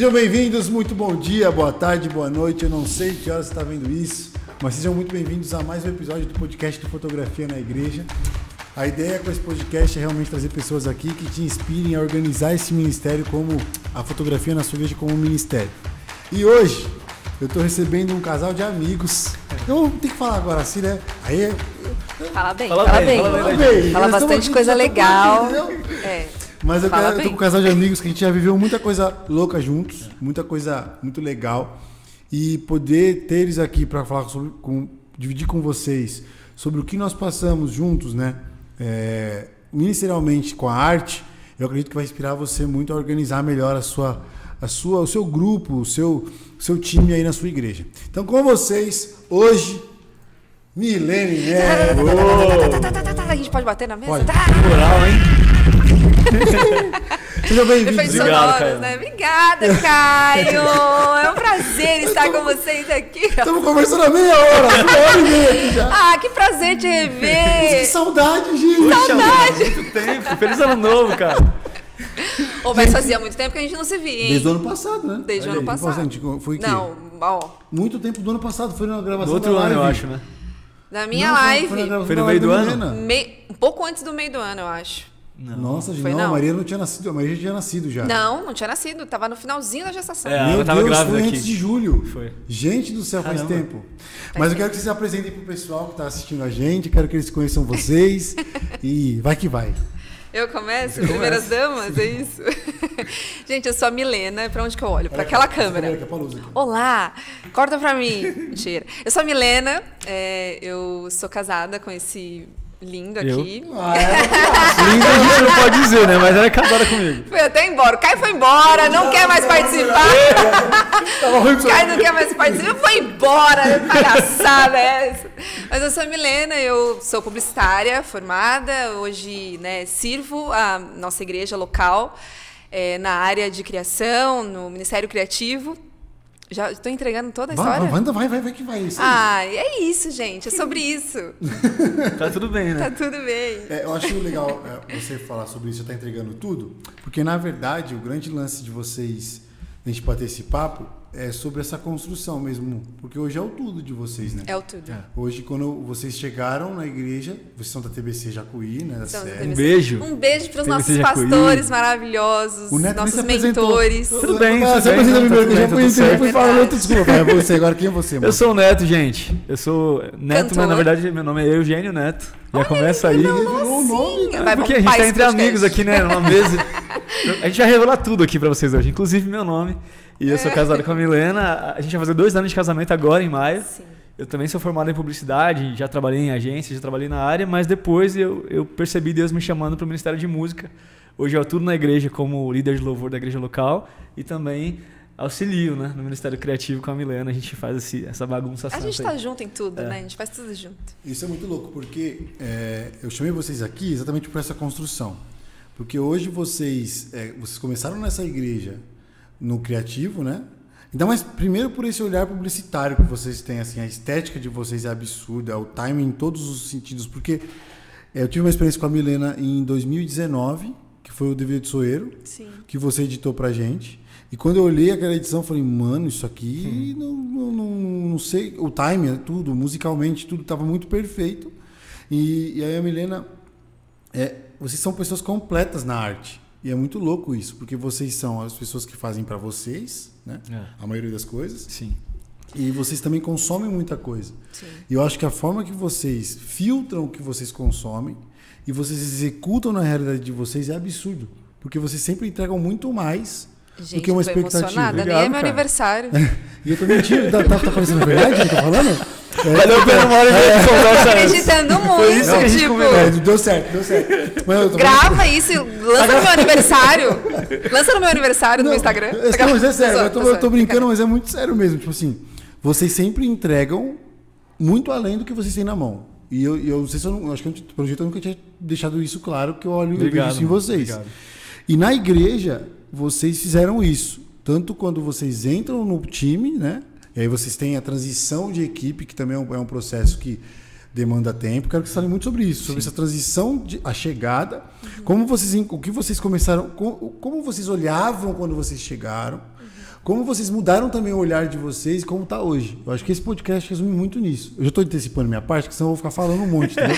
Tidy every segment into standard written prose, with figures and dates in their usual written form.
Sejam bem-vindos, muito bom dia, boa tarde, boa noite. Eu não sei que horas você está vendo isso, mas sejam muito bem-vindos a mais um episódio do podcast de Fotografia na Igreja. A ideia com esse podcast é realmente trazer pessoas aqui que te inspirem a organizar esse ministério como a fotografia na sua igreja como um ministério. E hoje eu estou recebendo um casal de amigos. Eu tenho que falar agora assim, né? Aí Fala bem. Fala bastante coisa legal. Mas eu tô com um casal de amigos que a gente já viveu muita coisa louca juntos, muita coisa muito legal. E poder ter eles aqui para falar dividir com vocês sobre o que nós passamos juntos, né? Ministerialmente com a arte, eu acredito que vai inspirar você muito a organizar melhor o seu grupo, o seu time aí na sua igreja. Então, com vocês, hoje, Milene Neto. A gente pode bater na mesa? Pode. Moral, hein? Sejam bem-vindos. Obrigado, Caio. Né? Obrigada, Caio. É um prazer estar com vocês aqui. Estamos conversando há meia hora. Aqui já. Ah, que prazer te rever. Que saudade, gente. Saudade. Muito tempo. Feliz ano novo, cara. Mas fazia muito tempo que a gente não se via, hein? Desde o ano passado, né? Desde o ano passado. Foi que? Não, ó. Muito tempo do ano passado. Foi na gravação do outro ano, eu acho, né? Da minha live. Foi no meio do ano? Um pouco antes do meio do ano, eu acho. Não. Nossa, gente, não. A Maria não tinha nascido. A Maria já tinha nascido já. Não tinha nascido. Tava no finalzinho da gestação. Meu tava Deus, grávida foi aqui. antes de julho. Foi. Gente do céu, faz tempo. Tá Mas eu quero que vocês se apresentem pro pessoal que tá assistindo a gente. Quero que eles conheçam vocês. E vai que vai. Eu começo? Primeiras damas, é isso? Gente, eu sou a Milena. Pra onde que eu olho? Pra aquela câmera. Olá! Corta pra mim. Mentira. Eu sou a Milena. Eu sou casada com esse lindo aqui. Lindo a gente não pode dizer, né? Mas ela é casada comigo. Foi até embora. O Caio foi embora, não quer mais participar. O Caio não quer mais participar. Foi embora. Palhaçada essa. Mas eu sou a Milena, eu sou publicitária formada. Hoje, né, sirvo a nossa igreja local na área de criação, no Ministério Criativo. Já estou entregando toda a história? Vai que vai. Isso é isso, gente. É sobre isso. Tá tudo bem, né? Tá tudo bem. Eu acho legal você falar sobre isso, já tá entregando tudo, porque, na verdade, o grande lance de vocês, a gente bater esse papo, é sobre essa construção mesmo, porque hoje é o tudo de vocês, né? É o tudo. Hoje, quando vocês chegaram na igreja, vocês são da TBC Jacuí, né? Um beijo. Um beijo para os nossos Jacuí. Pastores maravilhosos, nossos mentores. Tudo bem, você apresenta primeiro, que eu já fui falando, desculpa. Você, agora quem é você, mano? Eu sou o Neto, gente. Eu sou Neto, mas na verdade meu nome é Eugênio Neto. Já começa aí. Virou o nome, né? Porque a gente tá entre amigos aqui, né? Numa mesa. A gente vai revelar tudo aqui pra vocês hoje, inclusive meu nome. E eu sou casado com a Milena. A gente vai fazer 2 anos de casamento agora, em maio. Sim. Eu também sou formado em publicidade, já trabalhei em agência, já trabalhei na área, mas depois eu percebi Deus me chamando para o Ministério de Música. Hoje eu atuo na igreja como líder de louvor da igreja local e também auxilio, né, no Ministério Criativo com a Milena. A gente faz essa bagunça santa. A gente tá junto em tudo, né? A gente faz tudo junto. Isso é muito louco, porque eu chamei vocês aqui exatamente por essa construção. Porque hoje vocês começaram nessa igreja no criativo, né? Ainda mais, primeiro, por esse olhar publicitário que vocês têm, assim, a estética de vocês é absurda, o timing em todos os sentidos, porque eu tive uma experiência com a Milena em 2019, que foi o Dever de Soeiro, que você editou pra gente, e quando eu olhei aquela edição, eu falei, mano, isso aqui, não sei, o timing, tudo, musicalmente, tudo estava muito perfeito, e aí a Milena, vocês são pessoas completas na arte. E é muito louco isso, porque vocês são as pessoas que fazem para vocês, né? A maioria das coisas. Sim. E vocês também consomem muita coisa. Sim. E eu acho que a forma que vocês filtram o que vocês consomem e vocês executam na realidade de vocês é absurdo. Porque vocês sempre entregam muito mais do que uma expectativa. Emocionada. Nem é meu aniversário. E eu tô mentindo. Tá parecendo verdade o que eu tô falando? Valeu pela hora de conversa. Acreditando muito, tipo. Deu certo. Grava isso, lança no meu aniversário. Lança no meu aniversário no Instagram. Não, mas é sério, eu tô brincando, mas é muito sério mesmo. Tipo assim, vocês sempre entregam muito além do que vocês têm na mão. E eu não sei se eu acho que pelo jeito eu nunca tinha deixado isso claro, que eu olho e vejo isso em vocês. Obrigado. E na igreja, vocês fizeram isso. Tanto quando vocês entram no time, né? E aí vocês têm a transição de equipe, que também é um processo que demanda tempo. Quero que você fale muito sobre isso, sobre essa transição, a chegada, o que vocês começaram, como vocês olhavam quando vocês chegaram, como vocês mudaram também o olhar de vocês e como está hoje. Eu acho que esse podcast resume muito nisso. Eu já estou antecipando minha parte, porque senão eu vou ficar falando um monte, entendeu?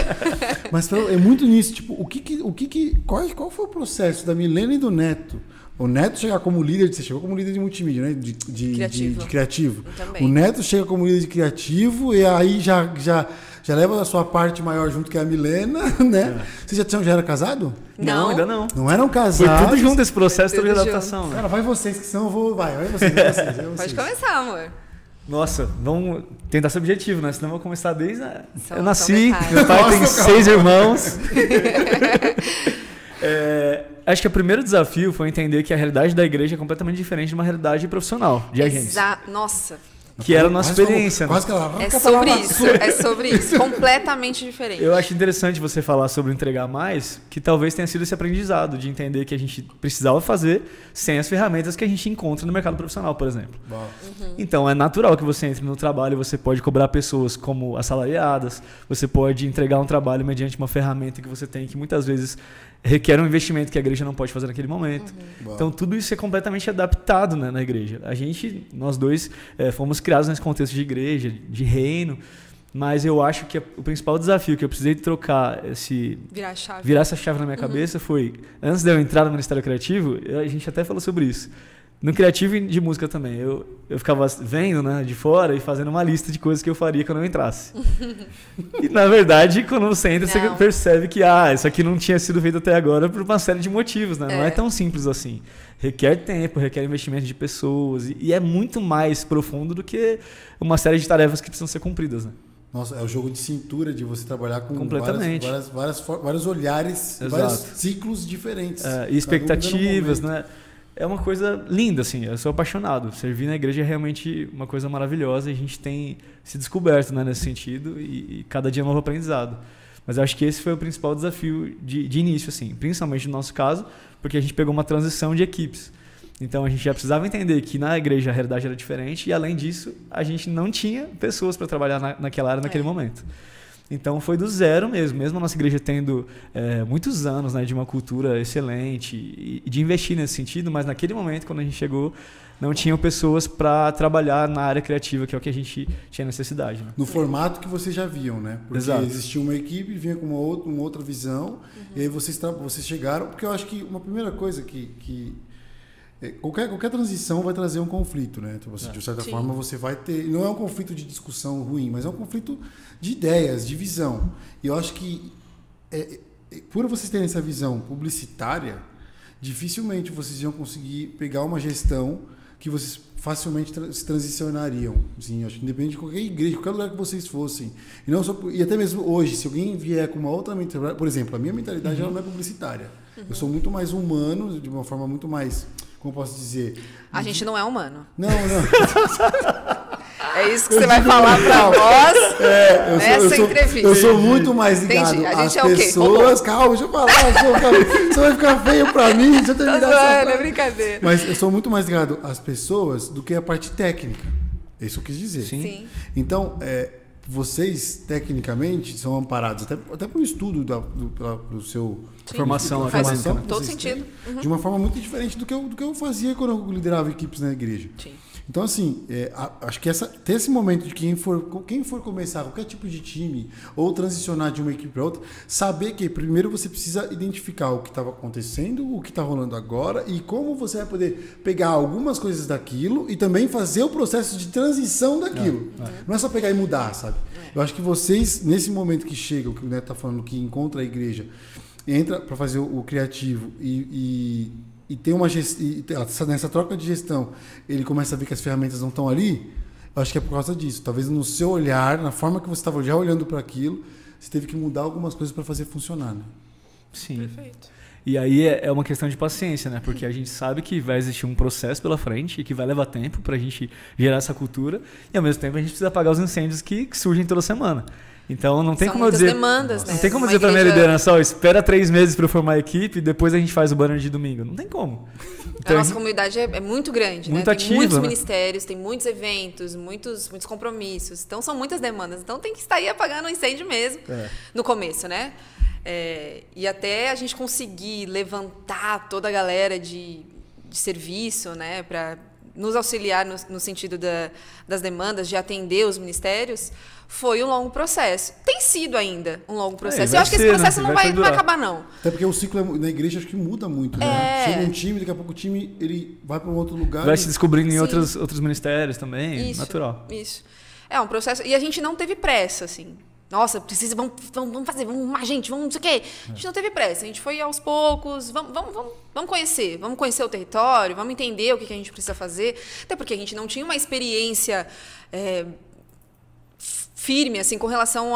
Mas é muito nisso. Tipo, qual foi o processo da Milena e do Neto? O Neto chegar como líder, você chegou como líder de multimídia, né? De criativo. O Neto chega como líder de criativo e aí já leva a sua parte maior junto, que é a Milena, né? Você já era casado? Não, ainda não. Não eram casados. Foi tudo junto esse processo de adaptação. Cara, vai vocês, que senão eu vou... Vai vocês. Pode começar, amor. Nossa, vamos tentar esse objetivo, né? Senão eu vou começar desde... Eu nasci, meu pai tem 6 irmãos. Acho que o primeiro desafio foi entender que a realidade da igreja é completamente diferente de uma realidade profissional, de agência. Nossa. Que era a nossa experiência. É sobre isso. Completamente diferente. Eu acho interessante você falar sobre entregar mais, que talvez tenha sido esse aprendizado de entender que a gente precisava fazer sem as ferramentas que a gente encontra no mercado profissional, por exemplo. Então, é natural que você entre no trabalho, você pode cobrar pessoas como assalariadas, você pode entregar um trabalho mediante uma ferramenta que você tem, que muitas vezes requer um investimento que a igreja não pode fazer naquele momento. Então, tudo isso é completamente adaptado, né, na igreja. Nós dois fomos criados nesse contexto de igreja, de reino, mas eu acho que o principal desafio que eu precisei trocar, virar essa chave na minha cabeça foi, antes de eu entrar no Ministério Criativo, a gente até falou sobre isso. No criativo e de música também. Eu ficava vendo, né, de fora e fazendo uma lista de coisas que eu faria quando eu entrasse. E, na verdade, quando você entra, você percebe que isso aqui não tinha sido feito até agora por uma série de motivos, né? Não é tão simples assim. Requer tempo, requer investimento de pessoas e é muito mais profundo do que uma série de tarefas que precisam ser cumpridas, né? Nossa, é o jogo de cintura de você trabalhar com vários olhares, vários ciclos diferentes. E expectativas, né? É uma coisa linda, assim, eu sou apaixonado. Servir na igreja é realmente uma coisa maravilhosa e a gente tem se descoberto, né, nesse sentido e cada dia é um novo aprendizado. Mas eu acho que esse foi o principal desafio de início, assim, principalmente no nosso caso, porque a gente pegou uma transição de equipes. Então a gente já precisava entender que na igreja a realidade era diferente e, além disso, a gente não tinha pessoas para trabalhar naquela área naquele momento. Então foi do zero mesmo a nossa igreja tendo muitos anos, né, de uma cultura excelente e de investir nesse sentido, mas naquele momento, quando a gente chegou, não tinham pessoas para trabalhar na área criativa, que é o que a gente tinha necessidade. Né? No formato que vocês já viam, né? Porque existia uma equipe, vinha com uma outra visão, e aí vocês chegaram, porque eu acho que uma primeira coisa que qualquer transição vai trazer um conflito, né? Então, de certa forma, você vai ter... Não é um conflito de discussão ruim, mas é um conflito de ideias, de visão. E eu acho que, por vocês terem essa visão publicitária, dificilmente vocês iam conseguir pegar uma gestão que vocês facilmente se transicionariam. Assim, acho que independente de qualquer igreja, qualquer lugar que vocês fossem. E até mesmo hoje, se alguém vier com uma outra mentalidade... Por exemplo, a minha mentalidade ela não é publicitária. Eu sou muito mais humano, de uma forma muito mais... Como eu posso dizer? A gente não é humano. Não. É isso que você vai falar pra nós nessa entrevista. Eu sou muito mais ligado às pessoas. Calma, deixa eu falar. Você vai ficar feio pra mim. Deixa eu terminar é brincadeira. Mas eu sou muito mais ligado às pessoas do que a parte técnica. É isso que eu quis dizer. Sim. Então, vocês, tecnicamente, são amparados até por estudo do seu... Formação. Faz todo sentido. De uma forma muito diferente do que eu fazia quando eu liderava equipes na igreja. Sim. Então, assim, acho que ter esse momento de quem for começar qualquer tipo de time ou transicionar de uma equipe para outra, saber que primeiro você precisa identificar o que estava acontecendo, o que está rolando agora e como você vai poder pegar algumas coisas daquilo e também fazer o processo de transição daquilo. Não é só pegar e mudar, sabe? Eu acho que vocês, nesse momento que chegam, que o Neto está falando, que encontra a igreja, entra para fazer o criativo e tem uma nessa troca de gestão, ele começa a ver que as ferramentas não estão ali. Eu acho que é por causa disso. Talvez no seu olhar, na forma que você estava já olhando para aquilo, você teve que mudar algumas coisas para fazer funcionar, né? Sim. Perfeito. E aí é uma questão de paciência, né? Porque a gente sabe que vai existir um processo pela frente e que vai levar tempo para a gente gerar essa cultura e, ao mesmo tempo, a gente precisa apagar os incêndios que surgem toda semana. Então não tem como eu dizer. Demandas, não tem como dizer para minha liderança, espera 3 meses para eu formar a equipe e depois a gente faz o banner de domingo. Não tem como. Então, a nossa comunidade é muito grande, muito né? Ativa, tem muitos né? ministérios, tem muitos eventos, muitos compromissos. Então são muitas demandas. Então tem que estar aí apagando o incêndio mesmo no começo, né? E até a gente conseguir levantar toda a galera de serviço, né? Para nos auxiliar no sentido das demandas, de atender os ministérios, foi um longo processo. Tem sido ainda um longo processo. Eu acho que esse processo não vai acabar, não. Até porque o ciclo na igreja acho que muda muito, né? Chega um time, daqui a pouco o time ele vai para um outro lugar. Vai se descobrindo em outros ministérios também, isso, natural. Isso. É um processo. E a gente não teve pressa, assim. Nossa, vamos fazer, vamos, gente, vamos, não sei o quê. A gente não teve pressa, a gente foi aos poucos, vamos conhecer o território, vamos entender o que a gente precisa fazer. Até porque a gente não tinha uma experiência firme, assim, com relação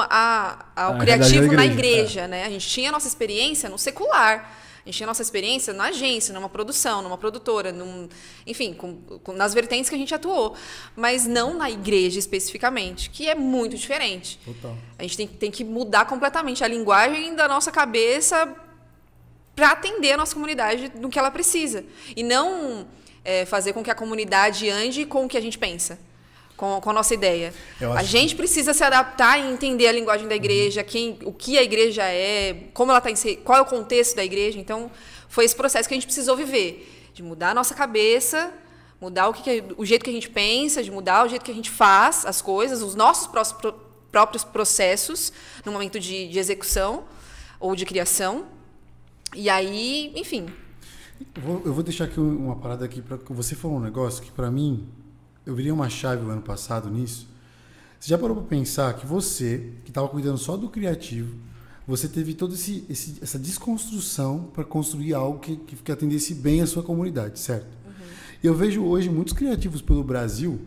ao criativo na igreja, né? A gente tinha a nossa experiência no secular. A gente tinha a nossa experiência na agência, numa produção, numa produtora, enfim, nas vertentes que a gente atuou. Mas não na igreja especificamente, que é muito diferente. Total. A gente tem que mudar completamente a linguagem da nossa cabeça para atender a nossa comunidade no que ela precisa. E não fazer com que a comunidade ande com o que a gente pensa. Com a nossa ideia. A gente precisa se adaptar e entender a linguagem da igreja, o que a igreja é, como ela qual é o contexto da igreja. Então, foi esse processo que a gente precisou viver, de mudar a nossa cabeça, mudar o jeito que a gente pensa, de mudar o jeito que a gente faz as coisas, os nossos próprios processos no momento de execução ou de criação. E aí, enfim. Eu vou deixar aqui uma parada aqui para você falou um negócio que para mim eu virei uma chave o ano passado nisso. Você já parou para pensar que você, que estava cuidando só do criativo, você teve toda essa desconstrução para construir algo que atendesse bem a sua comunidade, certo? Uhum. Eu vejo hoje muitos criativos pelo Brasil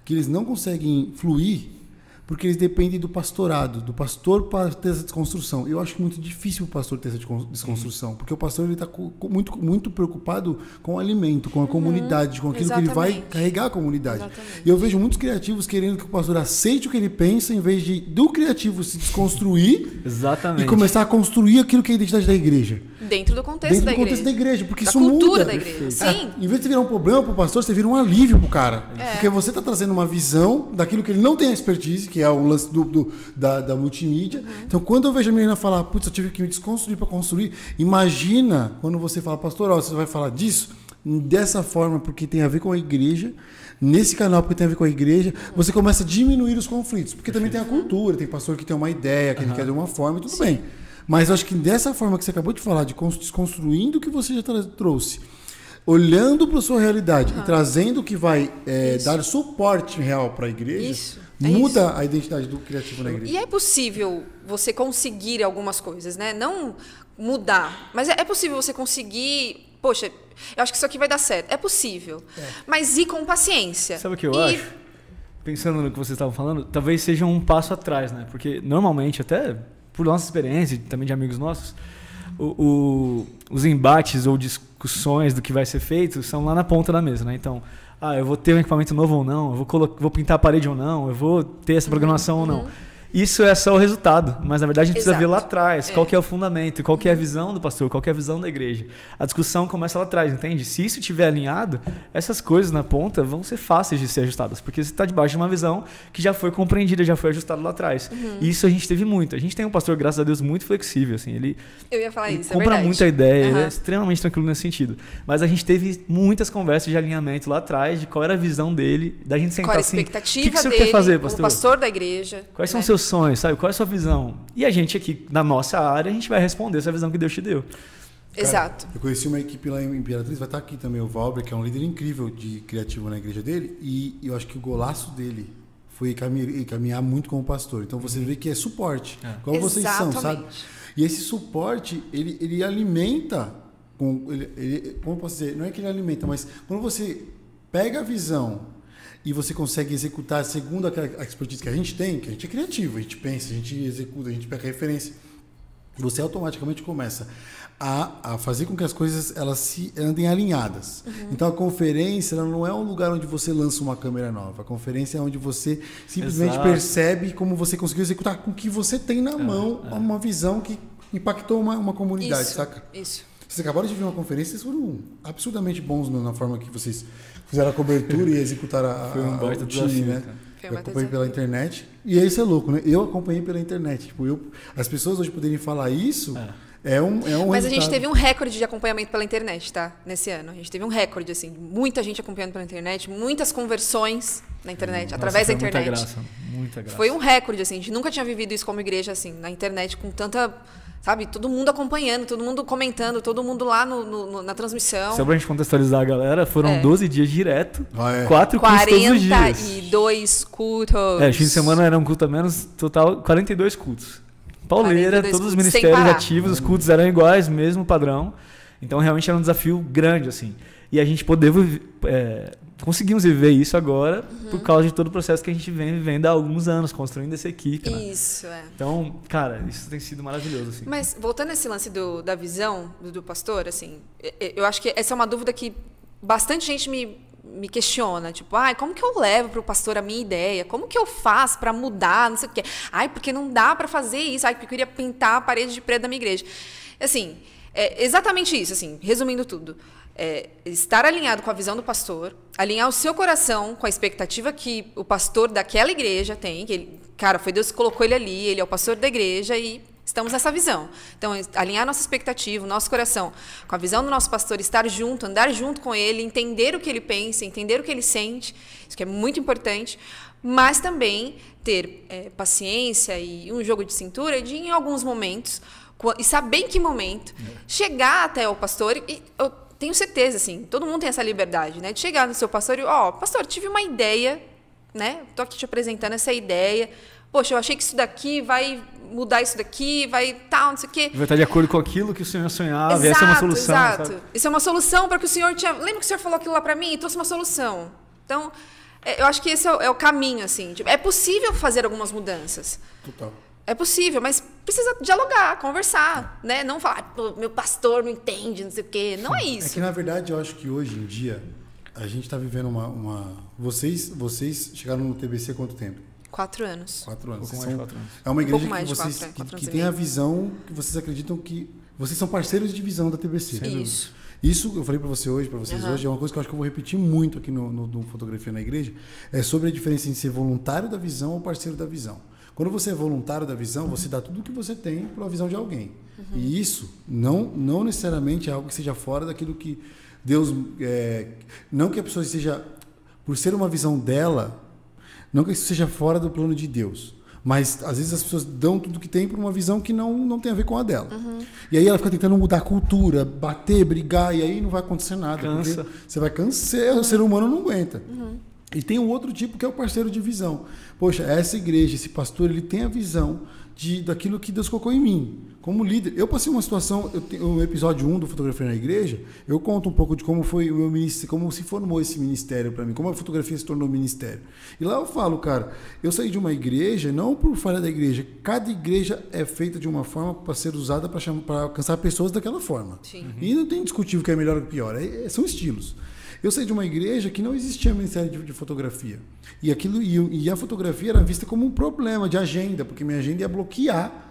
que eles não conseguem fluir porque eles dependem do pastorado, do pastor para ter essa desconstrução. Eu acho muito difícil o pastor ter essa desconstrução, porque o pastor ele está muito, muito preocupado com o alimento, com a comunidade, com aquilo que ele vai carregar a comunidade. Exatamente. E eu vejo muitos criativos querendo que o pastor aceite o que ele pensa, em vez do criativo se desconstruir e começar a construir aquilo que é a identidade da igreja. Dentro do contexto da igreja. Porque da isso cultura muda. Da igreja. Sim. Em vez de virar um problema para o pastor, você vira um alívio para o cara. Porque você está trazendo uma visão daquilo que ele não tem expertise, que é o lance da multimídia. Então, quando eu vejo a menina falar, putz, eu tive que me desconstruir para construir, imagina quando você fala, pastor, você vai falar disso dessa forma, porque tem a ver com a igreja, nesse canal, porque tem a ver com a igreja, você começa a diminuir os conflitos. Porque também tem a cultura, tem pastor que tem uma ideia, que ele quer de uma forma, e tudo bem. Mas eu acho que dessa forma que você acabou de falar, de desconstruindo o que você já trouxe, olhando para a sua realidade e trazendo o que vai dar suporte real para a igreja, muda a identidade do criativo na igreja. E é possível você conseguir algumas coisas, né? Não mudar, mas é possível você conseguir... Poxa, eu acho que isso aqui vai dar certo. É possível, mas ir com paciência. Sabe o que eu acho? Pensando no que vocês estavam falando, talvez seja um passo atrás, né? Porque normalmente, até por nossa experiência e também de amigos nossos, os embates ou discussões do que vai ser feito são lá na ponta da mesa, né? Então, eu vou ter um equipamento novo ou não, eu vou pintar a parede ou não, eu vou ter essa programação ou não. Isso é só o resultado, mas na verdade a gente precisa ver lá atrás qual que é o fundamento, qual que é a visão do pastor, qual que é a visão da igreja. A discussão começa lá atrás, entende? Se isso estiver alinhado, essas coisas na ponta vão ser fáceis de ser ajustadas, porque você está debaixo de uma visão que já foi compreendida, já foi ajustada lá atrás. E isso a gente teve muito. A gente tem um pastor, graças a Deus, muito flexível, assim, ele compra muita ideia, ele é extremamente tranquilo nesse sentido. Mas a gente teve muitas conversas de alinhamento lá atrás, de qual era a visão dele, da gente sentar assim, qual a expectativa o que você dele, quer fazer, pastor? como pastor da igreja. Quais são os seus sonhos, sabe? Qual é a sua visão? E a gente aqui, na nossa área, a gente vai responder essa visão que Deus te deu. Exato. Cara, eu conheci uma equipe lá em Imperatriz, vai estar aqui também o Valber, que é um líder incrível de criativo na igreja dele, e eu acho que o golaço dele foi caminhar muito como pastor. Então você vê que é suporte, como vocês são, sabe? E esse suporte, ele alimenta, como eu posso dizer, não é que ele alimenta, mas quando você pega a visão e você consegue executar segundo aquela expertise que a gente tem, que a gente é criativo, a gente pensa, a gente executa, a gente pega referência, você automaticamente começa a fazer com que as coisas elas se andem alinhadas. Então a conferência ela não é um lugar onde você lança uma câmera nova. A conferência é onde você simplesmente percebe como você conseguiu executar com o que você tem na mão, uma visão que impactou uma comunidade, saca? Isso. Vocês acabaram de ver uma conferência, vocês foram absurdamente bons na forma que vocês fizeram a cobertura e executaram o time, né? Eu acompanhei pela internet. E isso é louco, né? Eu acompanhei pela internet. Tipo, as pessoas hoje poderem falar isso é um Mas resultado. a gente teve um recorde de acompanhamento pela internet, tá? Nesse ano. A gente teve um recorde, assim. Muita gente acompanhando pela internet, muitas conversões na internet, através da internet. Muita graça. Foi um recorde, assim. A gente nunca tinha vivido isso como igreja, assim, na internet, com tanta... Sabe? Todo mundo acompanhando, todo mundo comentando, todo mundo lá na transmissão. Só pra gente contextualizar a galera, foram 12 dias direto, 4 cultos todos os dias. 42 cultos. Fim de semana era um culto a menos, total 42 cultos. Pauleira, 42 todos os cultos, ministérios ativos, os cultos eram iguais, mesmo padrão. Então realmente era um desafio grande, assim. E a gente conseguimos viver isso agora por causa de todo o processo que a gente vem vivendo há alguns anos, construindo essa equipe. Né? Isso, Então, cara, isso tem sido maravilhoso. Assim. Mas, voltando a esse lance da visão do pastor, assim, eu acho que essa é uma dúvida que bastante gente me questiona. Tipo, como que eu levo para o pastor a minha ideia? Como que eu faço para mudar? Não sei o quê. Porque não dá para fazer isso. Porque eu queria pintar a parede de preto da minha igreja. Assim, é exatamente isso, assim, resumindo tudo. Estar alinhado com a visão do pastor, alinhar o seu coração com a expectativa que o pastor daquela igreja tem, que ele, cara, foi Deus que colocou ele ali, ele é o pastor da igreja e estamos nessa visão. Então, alinhar nossa expectativa, o nosso coração com a visão do nosso pastor, estar junto, andar junto com ele, entender o que ele pensa, entender o que ele sente, isso que é muito importante, mas também ter paciência e um jogo de cintura de, em alguns momentos, e saber em que momento, chegar até o pastor e eu tenho certeza, assim, todo mundo tem essa liberdade, né? De chegar no seu pastor e, pastor, tive uma ideia, né? Tô aqui te apresentando essa ideia. Poxa, eu achei que isso daqui vai mudar isso daqui, vai tal, não sei o quê. Vai estar de acordo com aquilo que o senhor sonhava, essa é uma solução. Exato. Sabe? Isso é uma solução para que o senhor tinha... Lembra que o senhor falou aquilo lá para mim e trouxe uma solução? Então, eu acho que esse é o caminho, assim. Tipo, é possível fazer algumas mudanças. Total. É possível, mas precisa dialogar, conversar, né? Não falar, meu pastor não entende, não sei o quê. Não é isso. É que, na verdade, eu acho que hoje em dia a gente está vivendo uma... Vocês chegaram no TBC há quanto tempo? 4 anos. 4 anos. Mais de 4 anos. É uma igreja mais que de vocês 4 que tem a visão que vocês acreditam que... Vocês são parceiros de visão da TBC. Isso. Isso eu falei para vocês hoje, é uma coisa que eu acho que eu vou repetir muito aqui no Fotografia na Igreja, é sobre a diferença em ser voluntário da visão ou parceiro da visão. Quando você é voluntário da visão, você dá tudo o que você tem para a visão de alguém. E isso não necessariamente é algo que seja fora daquilo que Deus... não que a pessoa seja... Por ser uma visão dela, não que isso seja fora do plano de Deus. Mas, às vezes, as pessoas dão tudo que tem para uma visão que não tem a ver com a dela. E aí ela fica tentando mudar a cultura, bater, brigar, e aí não vai acontecer nada. Cansa. Porque você vai cansar, o ser humano não aguenta. E tem um outro tipo que é o parceiro de visão. Poxa, essa igreja, esse pastor, ele tem a visão daquilo que Deus colocou em mim. Como líder, eu passei uma situação, no episódio 1 do Fotografia na Igreja, eu conto um pouco de como foi o meu ministério, como se formou esse ministério para mim, como a fotografia se tornou ministério. E lá eu falo, cara, eu saí de uma igreja, não por falha da igreja, cada igreja é feita de uma forma para ser usada para alcançar pessoas daquela forma. E não tem discutível que é melhor ou pior, são estilos. Eu saí de uma igreja que não existia ministério de fotografia. E a fotografia era vista como um problema de agenda, porque minha agenda ia bloquear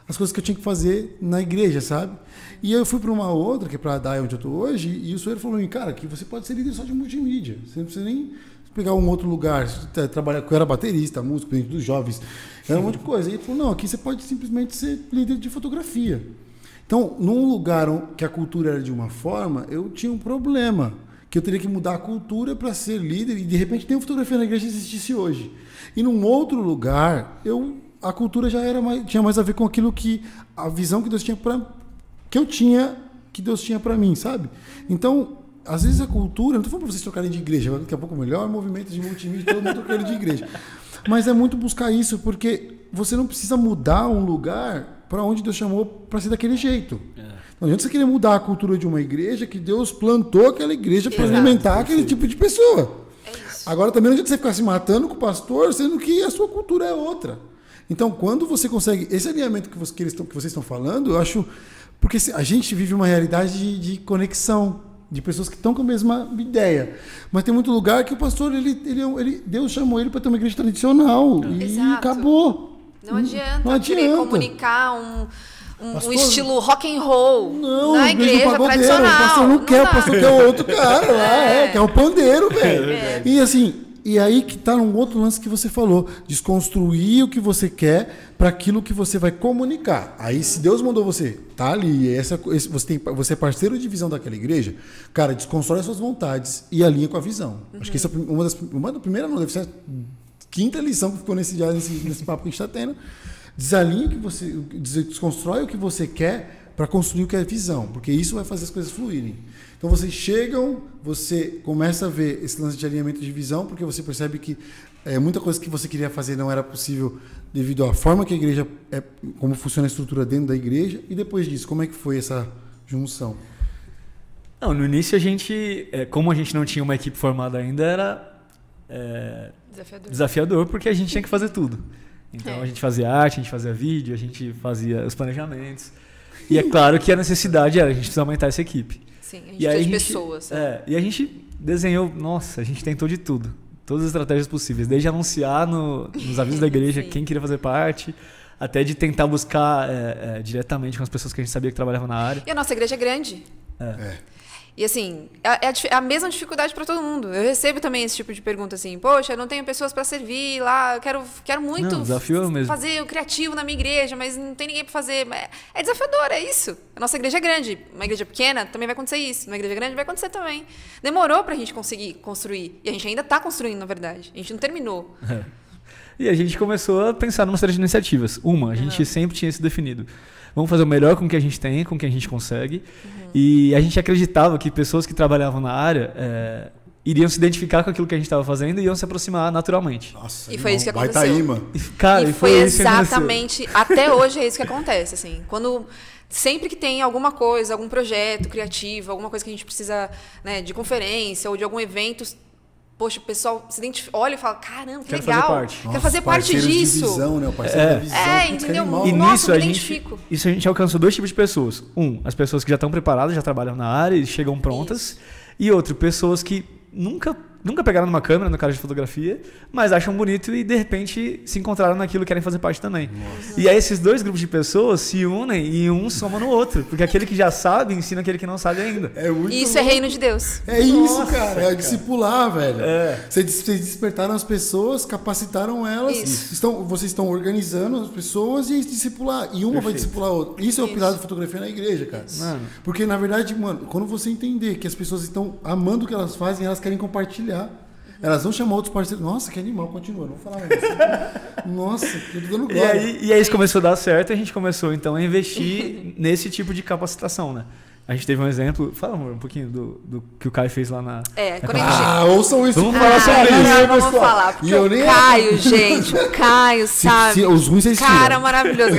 as coisas que eu tinha que fazer na igreja, sabe? E eu fui para uma outra, que é para a DAI, onde eu estou hoje, e o senhor falou, cara, que você pode ser líder só de multimídia. Você não precisa nem pegar um outro lugar, trabalhar, eu era baterista, músico, presidente dos jovens, era um monte de coisa. E ele falou, não, aqui você pode simplesmente ser líder de fotografia. Então, num lugar que a cultura era de uma forma, eu tinha um problema, que eu teria que mudar a cultura para ser líder, e de repente nem a fotografia na igreja existisse hoje. E num outro lugar, a cultura já tinha mais a ver com aquilo que a visão que Deus tinha que Deus tinha para mim, sabe? Então, às vezes a cultura, não estou falando para vocês trocarem de igreja, daqui a pouco melhor movimento de multimídia, todo mundo trocando de igreja. Mas é muito buscar isso, porque você não precisa mudar um lugar para onde Deus chamou para ser daquele jeito. Não adianta você querer mudar a cultura de uma igreja que Deus plantou aquela igreja para alimentar aquele tipo de pessoa. Agora também não adianta você ficar se matando com o pastor, sendo que a sua cultura é outra. Então, quando você consegue... Esse alinhamento que vocês estão falando, eu acho... Porque a gente vive uma realidade de conexão, de pessoas que estão com a mesma ideia. Mas tem muito lugar que o pastor, Deus chamou ele para ter uma igreja tradicional. E acabou. Não adianta querer comunicar um estilo rock and roll na igreja tradicional. O pastor não quer, o pastor quer o outro cara lá, que é o pandeiro, velho. E assim... E aí que está um outro lance que você falou, desconstruir o que você quer para aquilo que você vai comunicar. Aí, se Deus mandou você, tá ali, você é parceiro de visão daquela igreja, cara, desconstrói as suas vontades e alinha com a visão. Acho que essa é uma da primeira, não, deve ser a quinta lição que ficou nesse papo que a gente está tendo. Desalinha desconstrói o que você quer para construir o que é visão, porque isso vai fazer as coisas fluírem. Então vocês chegam, você começa a ver esse lance de alinhamento de visão, porque você percebe que muita coisa que você queria fazer não era possível devido à forma que a igreja como funciona a estrutura dentro da igreja. E depois disso, como é que foi essa junção? Não, no início a gente, como a gente não tinha uma equipe formada ainda, era desafiador, porque a gente tinha que fazer tudo. Então a gente fazia arte, a gente fazia vídeo, a gente fazia os planejamentos. E é claro que a necessidade era a gente precisa aumentar essa equipe. Sim, a gente precisa de pessoas. E a gente desenhou, a gente tentou de tudo. Todas as estratégias possíveis. Desde anunciar nos avisos da igreja quem queria fazer parte, até de tentar buscar diretamente com as pessoas que a gente sabia que trabalhavam na área. E a nossa igreja é grande. E assim, é a mesma dificuldade para todo mundo. Eu recebo também esse tipo de pergunta assim, poxa, eu não tenho pessoas para servir lá, eu quero muito fazer o criativo na minha igreja, mas não tem ninguém para fazer. É desafiador, é isso. A nossa igreja é grande. Uma igreja pequena também vai acontecer isso. Uma igreja grande vai acontecer também. Demorou para a gente conseguir construir. E a gente ainda está construindo, na verdade. A gente não terminou. E a gente começou a pensar numa série de iniciativas. A gente sempre tinha se definido. Vamos fazer o melhor com o que a gente tem, com o que a gente consegue. E a gente acreditava que pessoas que trabalhavam na área iriam se identificar com aquilo que a gente estava fazendo e iam se aproximar naturalmente. Nossa, e foi isso que aconteceu. Baitaíma. Cara, e foi exatamente, até hoje é isso que acontece. Assim, sempre que tem alguma coisa, algum projeto criativo, alguma coisa que a gente precisa, né, de conferência ou de algum evento, poxa, o pessoal se identifica, olha e fala, caramba, que legal, quero fazer parte disso. De visão, né? O parceiro da visão. Entendeu? E nossa, nisso a gente alcançou dois tipos de pessoas. As pessoas que já estão preparadas, já trabalham na área e chegam prontas. Isso. E outro, pessoas que nunca pegaram numa câmera, no cara de fotografia, mas acham bonito e de repente se encontraram naquilo e querem fazer parte também. Nossa. E aí esses dois grupos de pessoas se unem e um soma no outro, porque aquele que já sabe ensina aquele que não sabe ainda. Isso é reino de Deus. É isso, cara. É discipular, velho. Vocês despertaram as pessoas, capacitaram elas, vocês estão organizando as pessoas e discipular. E uma vai discipular a outra. Isso é o pilar da fotografia na igreja, cara. Mano. Porque, na verdade, quando você entender que as pessoas estão amando o que elas fazem, elas querem compartilhar. Elas vão chamar outros parceiros. Nossa, que animal, continua, não vou falar mais. Nossa, eu tô dando glória. E aí isso começou a dar certo e a gente começou então a investir nesse tipo de capacitação, né? A gente teve um exemplo, fala amor, um pouquinho do que o Caio fez lá na... ouçam isso. Vamos falar sobre isso. Vamos falar, porque o Caio, gente, o Caio, sabe? Os ruins vocês cara, maravilhoso.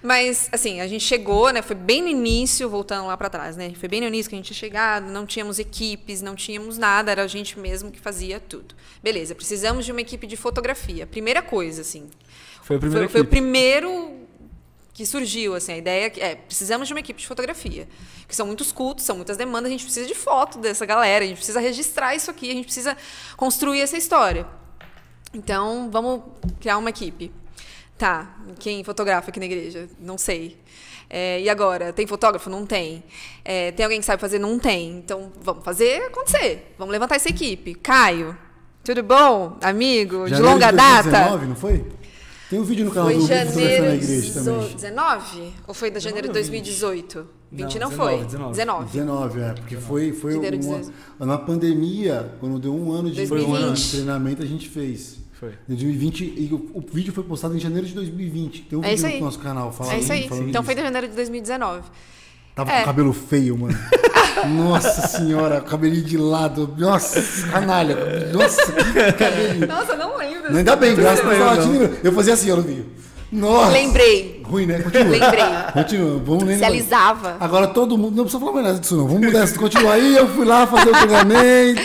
Mas, assim, a gente chegou, né? Foi bem no início, voltando lá para trás, né? Foi bem no início que a gente tinha chegado, não tínhamos equipes, não tínhamos nada, era a gente mesmo que fazia tudo. Beleza, precisamos de uma equipe de fotografia. Primeira coisa, assim. Foi o primeiro que surgiu, assim, a ideia é, precisamos de uma equipe de fotografia. Porque são muitos cultos, são muitas demandas, a gente precisa de foto dessa galera, a gente precisa registrar isso aqui, a gente precisa construir essa história. Então, vamos criar uma equipe. Tá, quem fotografa aqui na igreja? Não sei. E agora? Tem fotógrafo? Não tem. Tem alguém que sabe fazer? Não tem. Então, vamos fazer acontecer. Vamos levantar essa equipe. Caio, tudo bom? Amigo, de longa data? 2019, não foi? Tem um vídeo no canal do Fotografia na Igreja também. Foi janeiro 19? Ou foi da janeiro de 2018? 20 não foi. 19, porque foi na pandemia, quando deu um ano de treinamento, a gente fez. Em 2020, e o vídeo foi postado em janeiro de 2020. Tem um vídeo no nosso canal falando isso aí. Então foi de janeiro de 2019. Tava com o cabelo feio, mano. Nossa senhora, cabelinho de lado. Nossa, canalha. Nossa, que cabelinho. Nossa, não lembro. Ainda bem, graças a Deus. Eu fazia assim, ó, no vídeo. Nossa. Lembrei. Ruim, né? Continua. Lembrei. Continua. Vamos lembrar. Se alisava. Agora todo mundo... Não precisa falar mais nada disso, não. Vamos mudar. Continua aí, eu fui lá fazer o treinamento.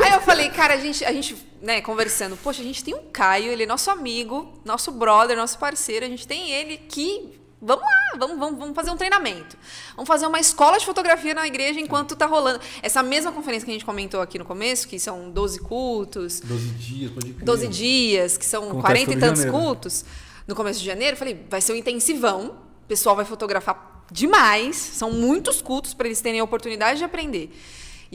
Aí eu falei, cara, a gente né, conversando. Poxa, a gente tem um Caio, ele é nosso amigo, nosso brother, nosso parceiro. A gente tem ele que... Vamos lá, vamos fazer um treinamento. Vamos fazer uma escola de fotografia na igreja enquanto tá rolando. Essa mesma conferência que a gente comentou aqui no começo, que são 12 cultos. 12 dias, pode crer. 12 dias, que são 40 e tantos cultos. No começo de janeiro, eu falei, vai ser um intensivão. O pessoal vai fotografar demais. São muitos cultos para eles terem a oportunidade de aprender.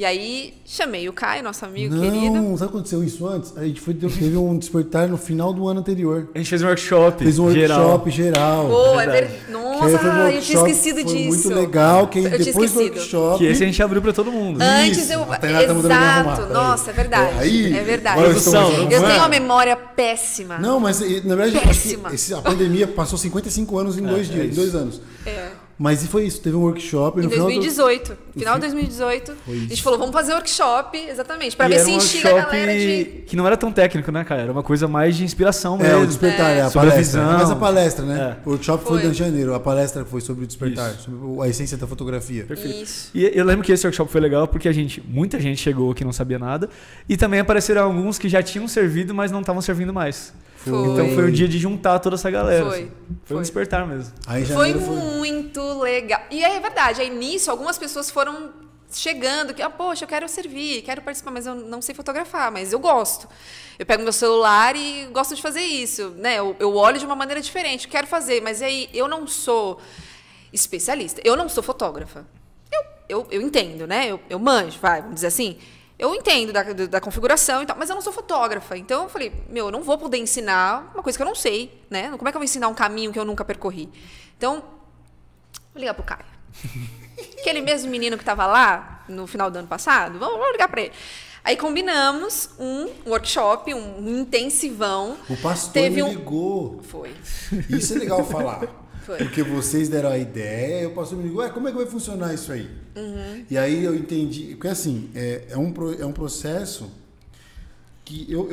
E aí, chamei o Caio, nosso amigo Não, querido. sabe o que aconteceu isso antes? A gente teve um despertar no final do ano anterior. A gente fez um workshop Fez um workshop geral. Pô, verdade. Nossa, eu tinha esquecido foi disso. muito legal, que Eu tinha depois do esquecido. workshop... Que esse a gente abriu pra todo mundo. Antes eu... A Tainá tá mandando me arrumar, Exato. peraí. Nossa, é verdade. Aí, é verdade. agora estamos Produção, arrumando. Eu tenho uma memória péssima. Não, mas na verdade Péssima. acho que a pandemia passou 55 anos em 2 dias, em 2 anos. É. Mas foi isso, teve um workshop Em no final 2018. Final de 2018. A gente falou, vamos fazer workshop, exatamente, pra E ver era se um instiga a workshop galera de... que não era tão técnico, né, cara? Era uma coisa mais de inspiração É, mesmo. o despertar, a Sobre a palestra. visão. Mas a palestra, né? É. O workshop Foi. foi em janeiro, a palestra foi sobre o despertar, Isso. sobre a essência da fotografia. Isso. E eu lembro que esse workshop foi legal porque muita gente chegou que não sabia nada. E também apareceram alguns que já tinham servido, mas não estavam servindo mais. Foi. Então foi o dia de juntar toda essa galera. Foi. assim. Foi Foi. um despertar mesmo. Aí em Foi janeiro muito legal. E aí é verdade, aí nisso algumas pessoas foram chegando, que, poxa, eu quero servir, quero participar, mas eu não sei fotografar, mas eu gosto. Eu pego meu celular e gosto de fazer isso, né? Eu olho de uma maneira diferente, quero fazer, mas aí eu não sou especialista, eu não sou fotógrafa. Eu entendo, né? Eu manjo, vamos dizer assim. Eu entendo da configuração e tal, mas eu não sou fotógrafa. Então eu falei, eu não vou poder ensinar uma coisa que eu não sei, né? Como é que eu vou ensinar um caminho que eu nunca percorri? Então, vou ligar pro Caio. Aquele mesmo menino que estava lá no final do ano passado, vamos ligar para ele. Aí combinamos um workshop, um intensivão. O pastor Teve me ligou. Foi. Isso é legal falar. Foi. Porque vocês deram a ideia, e o pastor me ligou, como é que vai funcionar isso aí? Uhum. E aí eu entendi, porque assim, é um processo que eu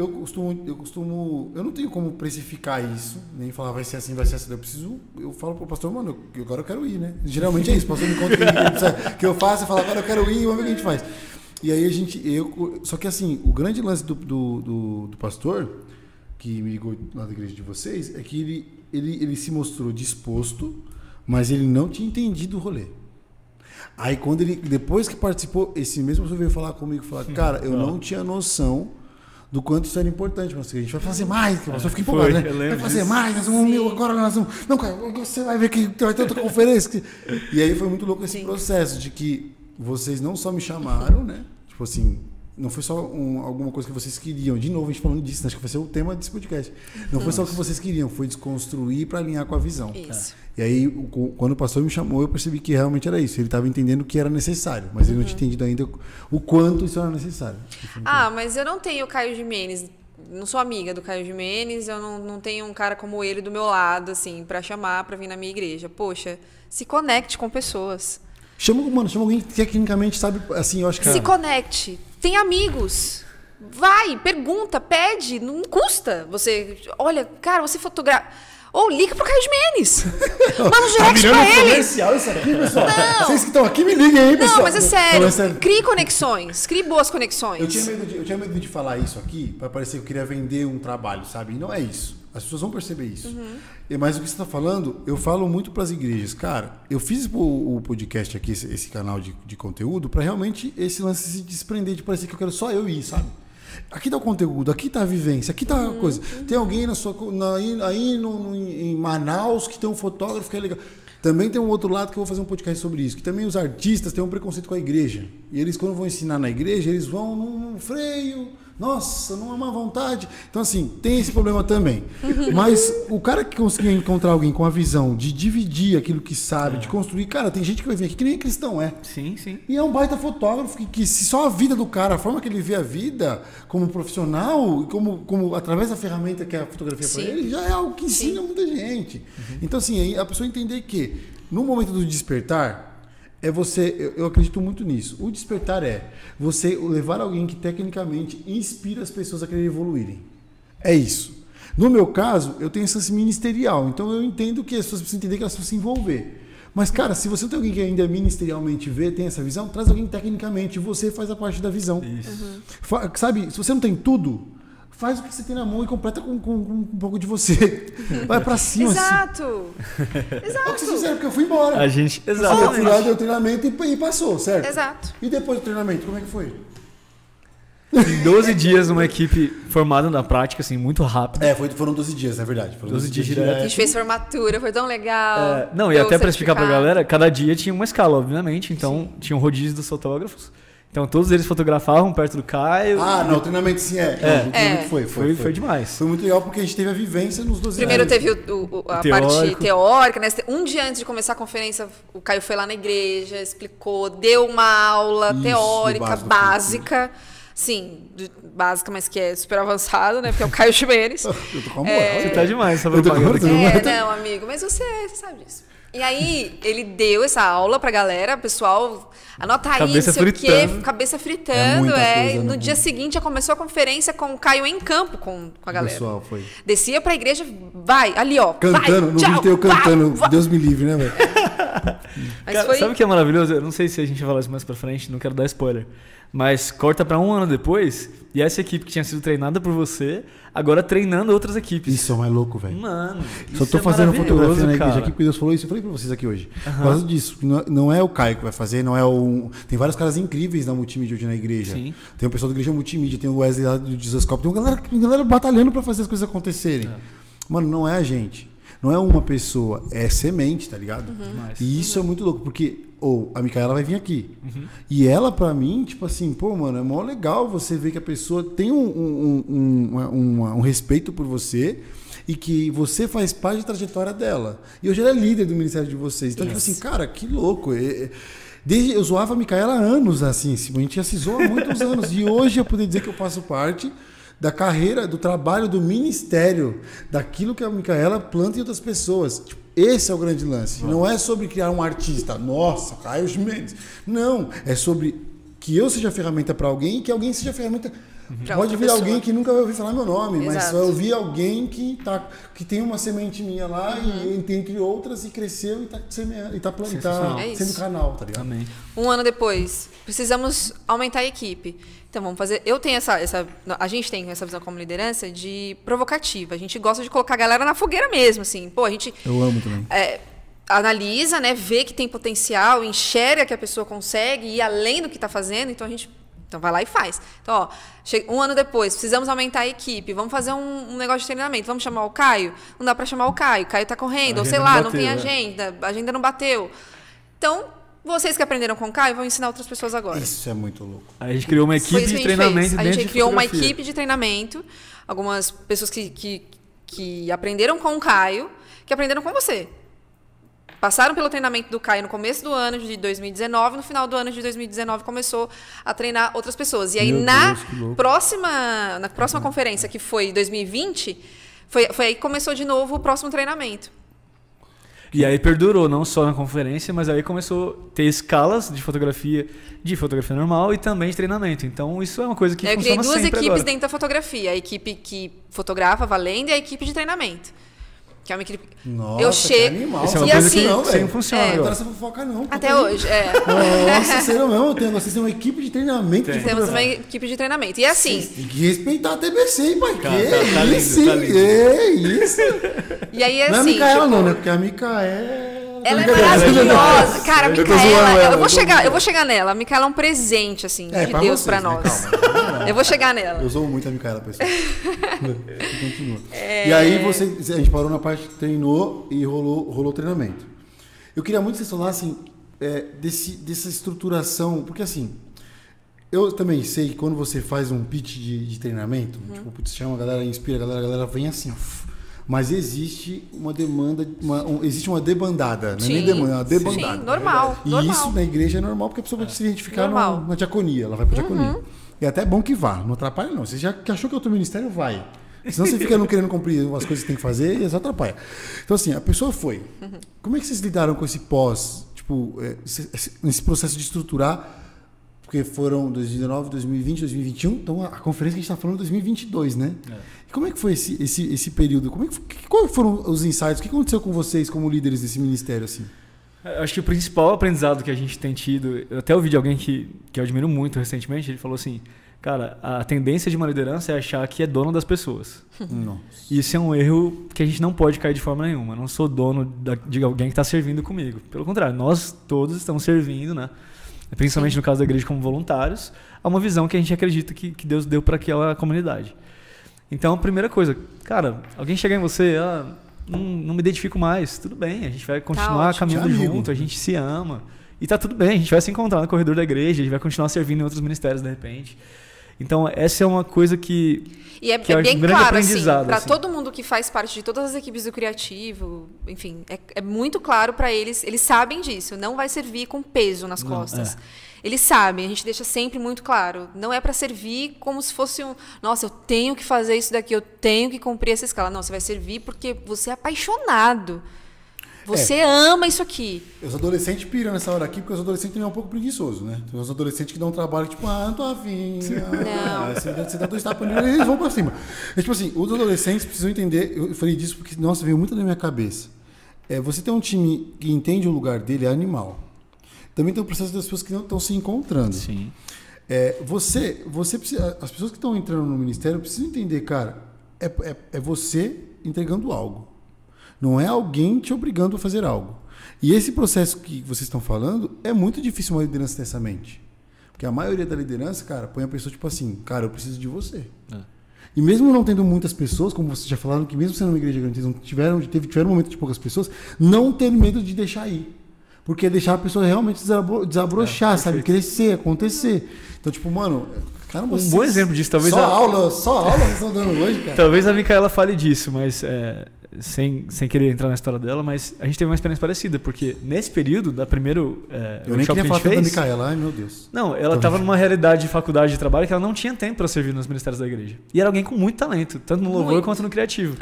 costumo, eu não tenho como precificar isso, nem falar vai ser assim, eu falo pro pastor, mano, agora eu quero ir, né? Geralmente é isso, o pastor me conta o que eu faço, eu falo, agora eu quero ir, vamos ver o que a gente faz. E aí só que assim, o grande lance do pastor, que me ligou lá da igreja de vocês, é que ele se mostrou disposto, mas ele não tinha entendido o rolê. Aí depois que participou, esse mesmo pastor veio falar comigo, cara, eu não tinha noção do quanto isso era importante, mas a gente vai fazer mais, que o pastor fica empolgado, né? Vai fazer mais, agora nós vamos... Não, cara, você vai ver que vai ter outra conferência. E aí foi muito louco esse processo de que vocês não só me chamaram, né? Tipo assim, não foi só alguma coisa que vocês queriam. De novo, a gente falando disso, acho que vai ser o tema desse podcast. Não foi só o que vocês queriam, foi desconstruir para alinhar com a visão. Isso. E aí, quando o pastor me chamou, eu percebi que realmente era isso. Ele estava entendendo que era necessário, mas ele não tinha entendido ainda o quanto isso era necessário. Mas eu não tenho o Caio Gimenez, não sou amiga do Caio Gimenez, eu não tenho um cara como ele do meu lado, assim, para chamar, para vir na minha igreja. Poxa, se conecte com pessoas. Chama alguém que tecnicamente sabe, assim, eu acho que... Se conecte, tem amigos. Vai, pergunta, pede, não custa. Você, olha, cara, você fotografa... Ou liga pro Caio Gimenez. Manda um direct pra ele. Comercial isso aqui, pessoal. Vocês que estão aqui, me liguem aí, pessoal. Não, mas é sério. Não, é sério. Crie conexões. Crie boas conexões. Eu tinha medo de falar isso aqui para parecer que eu queria vender um trabalho, sabe? E não é isso. As pessoas vão perceber isso. Mas o que você está falando, eu falo muito para as igrejas. Cara, eu fiz o podcast aqui, esse canal de conteúdo, para realmente esse lance se desprender de parecer que eu quero só eu ir, sabe? Aqui tá o conteúdo, aqui tá a vivência, aqui tá a coisa. Tem alguém em Manaus que tem um fotógrafo que é legal. Também tem um outro lado que eu vou fazer um podcast sobre isso, que também os artistas têm um preconceito com a igreja. E eles, quando vão ensinar na igreja, eles vão num freio, nossa, numa má vontade. Então, assim, tem esse problema também. Mas o cara que conseguir encontrar alguém com a visão de dividir aquilo que sabe, de construir... Cara, tem gente que vai vir aqui que nem cristão é. Sim, sim. E é um baita fotógrafo que se só a vida do cara, a forma que ele vê a vida como profissional, como através da ferramenta que é a fotografia para ele, já é algo que ensina muita gente. Então, assim, a pessoa entender que no momento do despertar, eu acredito muito nisso. O despertar é você levar alguém que tecnicamente inspira as pessoas a querer evoluírem. É isso. No meu caso, eu tenho esse ministerial, então eu entendo que as pessoas precisam entender que elas precisam se envolver. Mas, cara, se você não tem alguém que ainda ministerialmente tem essa visão, traz alguém tecnicamente e você faz a parte da visão. Isso. Sabe, se você não tem tudo, faz o que você tem na mão e completa com um pouco de você. Vai pra cima. Exato. Assim. Exato. É o que vocês fizeram, porque eu fui embora. A gente... Eu fui lá, deu treinamento e passou, certo? Exato. E depois do treinamento, como é que foi? Em 12 dias, uma equipe formada na prática, assim, muito rápido. Foram 12 dias, na verdade. Foram 12 dias direto. A gente fez formatura, foi tão legal. E até para explicar pra galera, cada dia tinha uma escala, obviamente. Então, tinha um rodízio dos fotógrafos. Então todos eles fotografavam perto do Caio. O treinamento sim é. O treinamento foi demais. Foi muito legal porque a gente teve a vivência nos 12 Primeiro anos. teve a parte teórica, né? Um dia antes de começar a conferência, o Caio foi lá na igreja, explicou, deu uma aula teórica, básica. Sim, básica, mas que é super avançado, né? Porque é o Caio Ximenes. Eu tô com a moral. Você tá demais, só não, amigo, mas você sabe disso. E aí, ele deu essa aula pra galera, pessoal, anota aí, não sei o quê, cabeça fritando. No dia seguinte, já começou a conferência com o Caio em campo com a galera. O pessoal foi. Descia pra igreja, vai, ali, ó. Cantando, no vídeo eu cantando, Deus me livre, né, velho? Sabe o que é maravilhoso? Eu não sei se a gente vai falar isso mais pra frente, não quero dar spoiler. Mas corta pra 1 ano depois, e essa equipe que tinha sido treinada por você, agora treinando outras equipes. Isso é mais louco, velho. Mano, só tô fazendo fotografia na igreja aqui, porque Deus falou isso, eu falei pra vocês aqui hoje. Por causa disso, não é o Caio que vai fazer, não é o... Tem vários caras incríveis na multimídia hoje na igreja. Sim. Tem o pessoal da igreja multimídia, tem o Wesley lá do Jesuscope, tem uma galera batalhando pra fazer as coisas acontecerem. Mano, não é a gente. Não é uma pessoa, é semente, tá ligado? E isso é muito louco, porque a Micaela vai vir aqui. E ela, pra mim, tipo assim, pô, mano, é mó legal você ver que a pessoa tem um respeito por você e que você faz parte da trajetória dela. E hoje ela é líder do ministério de vocês. Então, tipo assim, cara, que louco. Eu zoava a Micaela há anos, assim, a gente já se zoa há muitos anos. E hoje eu poder dizer que eu faço parte da carreira, do trabalho, do ministério, daquilo que a Micaela planta em outras pessoas. Tipo, esse é o grande lance. Não é sobre criar um artista. Nossa, Caio Ximenes. Não, é sobre que eu seja ferramenta para alguém e que alguém seja ferramenta. Pode vir alguém que nunca vai ouvir falar meu nome, mas vai ouvir alguém que tem uma semente minha lá e entre outras e cresceu e tá semeando, e tá sendo canal, tá ligado? Amém. 1 ano depois, precisamos aumentar a equipe. Então vamos fazer. Eu tenho a gente tem essa visão como liderança de provocativa. A gente gosta de colocar a galera na fogueira mesmo, assim. Pô, Eu amo também. Analisa, né? Vê que tem potencial, enxerga que a pessoa consegue ir além do que está fazendo. Então vai lá e faz. Então, 1 ano depois, precisamos aumentar a equipe. Vamos fazer um negócio de treinamento. Vamos chamar o Caio? Não dá para chamar o Caio. O Caio está correndo. Ou sei lá, não tem agenda. A agenda não bateu. Então, vocês que aprenderam com o Caio vão ensinar outras pessoas agora. Isso é muito louco. A gente criou uma equipe de treinamento. A gente criou uma equipe de treinamento. Algumas pessoas que aprenderam com o Caio, que aprenderam com você. Passaram pelo treinamento do Caio no começo do ano de 2019, no final do ano de 2019 começou a treinar outras pessoas. E aí na próxima conferência, que foi em 2020, foi aí que começou de novo o próximo treinamento. E aí perdurou, não só na conferência, mas aí começou a ter escalas de fotografia normal e também de treinamento. Então isso é uma coisa que funciona sempre agora. Eu criei 2 equipes dentro da fotografia. A equipe que fotografa valendo e a equipe de treinamento. Que é uma equipe... Nossa, eu chego... animal. Isso é uma coisa que sempre funciona. Não essa fofoca não. Até hoje, Nossa, sério mesmo. Vocês têm uma equipe de treinamento. Temos uma equipe de treinamento. E é assim... Tem que respeitar a TBC, hein, pai? Tá lindo. É isso. E aí é não assim... Não é a Micaela não, né? Porque a Micaela... Ela é maravilhosa. Cara, a Micaela... Eu vou chegar nela. A Micaela é um presente, assim, de Deus pra nós. Né? Eu vou chegar nela. Eu sou muito a Micaela, pessoal. Continua. E aí a gente parou na parte que treinou e rolou treinamento. Eu queria muito que vocês falassem dessa estruturação, porque assim, eu também sei que quando você faz um pitch de treinamento, tipo, putz, chama a galera, inspira a galera vem assim, mas existe uma demanda, existe uma debandada, não é nem demanda, é uma debandada. Sim, normal. E isso na igreja é normal, porque a pessoa vai se identificar na diaconia, ela vai pra diaconia. E é até bom que vá, não atrapalha não. Você já achou que é outro ministério, vai. Senão você fica não querendo cumprir as coisas que tem que fazer e isso atrapalha. Então assim, a pessoa foi. Como é que vocês lidaram com esse nesse processo de estruturar? Porque foram 2019, 2020, 2021, então a conferência que a gente está falando é 2022, né? E como é que foi esse período? Quais foram os insights? O que aconteceu com vocês como líderes desse ministério, assim? Acho que o principal aprendizado que a gente tem tido, eu até ouvi de alguém que eu admiro muito recentemente, ele falou assim, cara, a tendência de uma liderança é achar que é dono das pessoas. Nossa. E isso é um erro que a gente não pode cair de forma nenhuma. Eu não sou dono de alguém que está servindo comigo. Pelo contrário, nós todos estamos servindo, né? Principalmente no caso da igreja como voluntários, a uma visão que a gente acredita que Deus deu para aquela comunidade. Então, a primeira coisa, cara, alguém chegar em você, não me identifico mais, tudo bem, a gente vai continuar caminhando junto, a gente se ama E tá tudo bem, a gente vai se encontrar no corredor da igreja, a gente vai continuar servindo em outros ministérios de repente. Então, essa é uma coisa que... E é bem claro, assim, para todo mundo que faz parte de todas as equipes do Criativo, enfim, é muito claro para eles sabem disso, não vai servir com peso nas costas. Eles sabem, a gente deixa sempre muito claro, não é para servir como se fosse nossa, eu tenho que fazer isso daqui, eu tenho que cumprir essa escala. Não, você vai servir porque você é apaixonado. Você ama isso aqui. Os adolescentes piram nessa hora aqui, porque os adolescentes também é um pouco preguiçoso, né? Tem os adolescentes que dão um trabalho, tipo, não tô afim. Você dá 2 tapas nele, eles vão pra cima. Tipo assim, os adolescentes precisam entender, eu falei disso porque, nossa, veio muito na minha cabeça. Você tem um time que entende o lugar dele, é animal. Também tem o processo das pessoas que não estão se encontrando. Sim. Você precisa, as pessoas que estão entrando no ministério precisam entender, cara, é você entregando algo. Não é alguém te obrigando a fazer algo. E esse processo que vocês estão falando, é muito difícil uma liderança ter essa mente. Porque a maioria da liderança, cara, põe a pessoa tipo assim, cara, eu preciso de você. E mesmo não tendo muitas pessoas, como vocês já falaram, que mesmo sendo uma igreja grande, tiveram um momento de poucas pessoas, não ter medo de deixar ir. Porque é deixar a pessoa realmente desabrochar, sabe? Crescer, acontecer. Então, tipo, mano... Caramba, bom exemplo disso, talvez... Só aula vocês estão dando hoje, cara. Talvez a Micaela fale disso, mas... Sem querer entrar na história dela, mas a gente teve uma experiência parecida, porque nesse período, da primeiro eu nem queria falar da Micaela, ai meu Deus. Não, ela estava numa realidade de faculdade de trabalho que ela não tinha tempo para servir nos ministérios da igreja. E era alguém com muito talento, tanto no louvor quanto no criativo.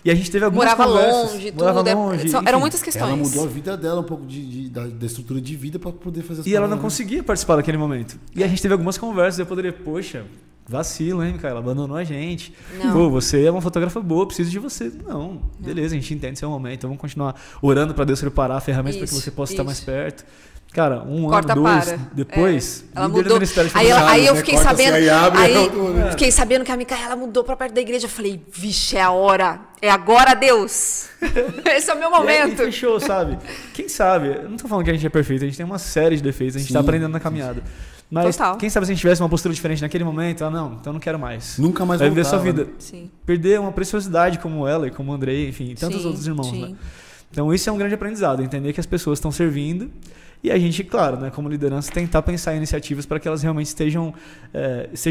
E a gente teve algumas conversas. Morava longe, eram muitas questões. Ela mudou a vida dela um pouco da estrutura de vida para poder fazer as coisas. E ela não conseguia participar daquele momento. E a gente teve algumas conversas, eu poderia, poxa... Vacilo, hein, Micaela? Abandonou a gente. Não. Pô, você é uma fotógrafa boa, preciso de você. Não, beleza, a gente entende seu momento. Então vamos continuar orando para Deus preparar ferramentas para que você possa estar mais perto. Cara, Corta, ano, 2 depois, ela mudou. Aí eu fiquei sabendo. Fiquei sabendo que a Micaela mudou para perto da igreja. Eu falei, vixe, é a hora. É agora, Deus. Esse é o meu momento. E aí fechou, sabe? Quem sabe? Eu não tô falando que a gente é perfeito, a gente tem uma série de defeitos, a gente tá aprendendo na caminhada. Mas quem sabe se a gente tivesse uma postura diferente naquele momento, não, então não quero mais. Nunca mais vai viver sua vida. Sim. Perder uma preciosidade como ela e como o Andrei, enfim, tantos outros irmãos. Né? Então isso é um grande aprendizado, entender que as pessoas estão servindo e a gente, claro, né, como liderança, tentar pensar em iniciativas para que elas realmente sejam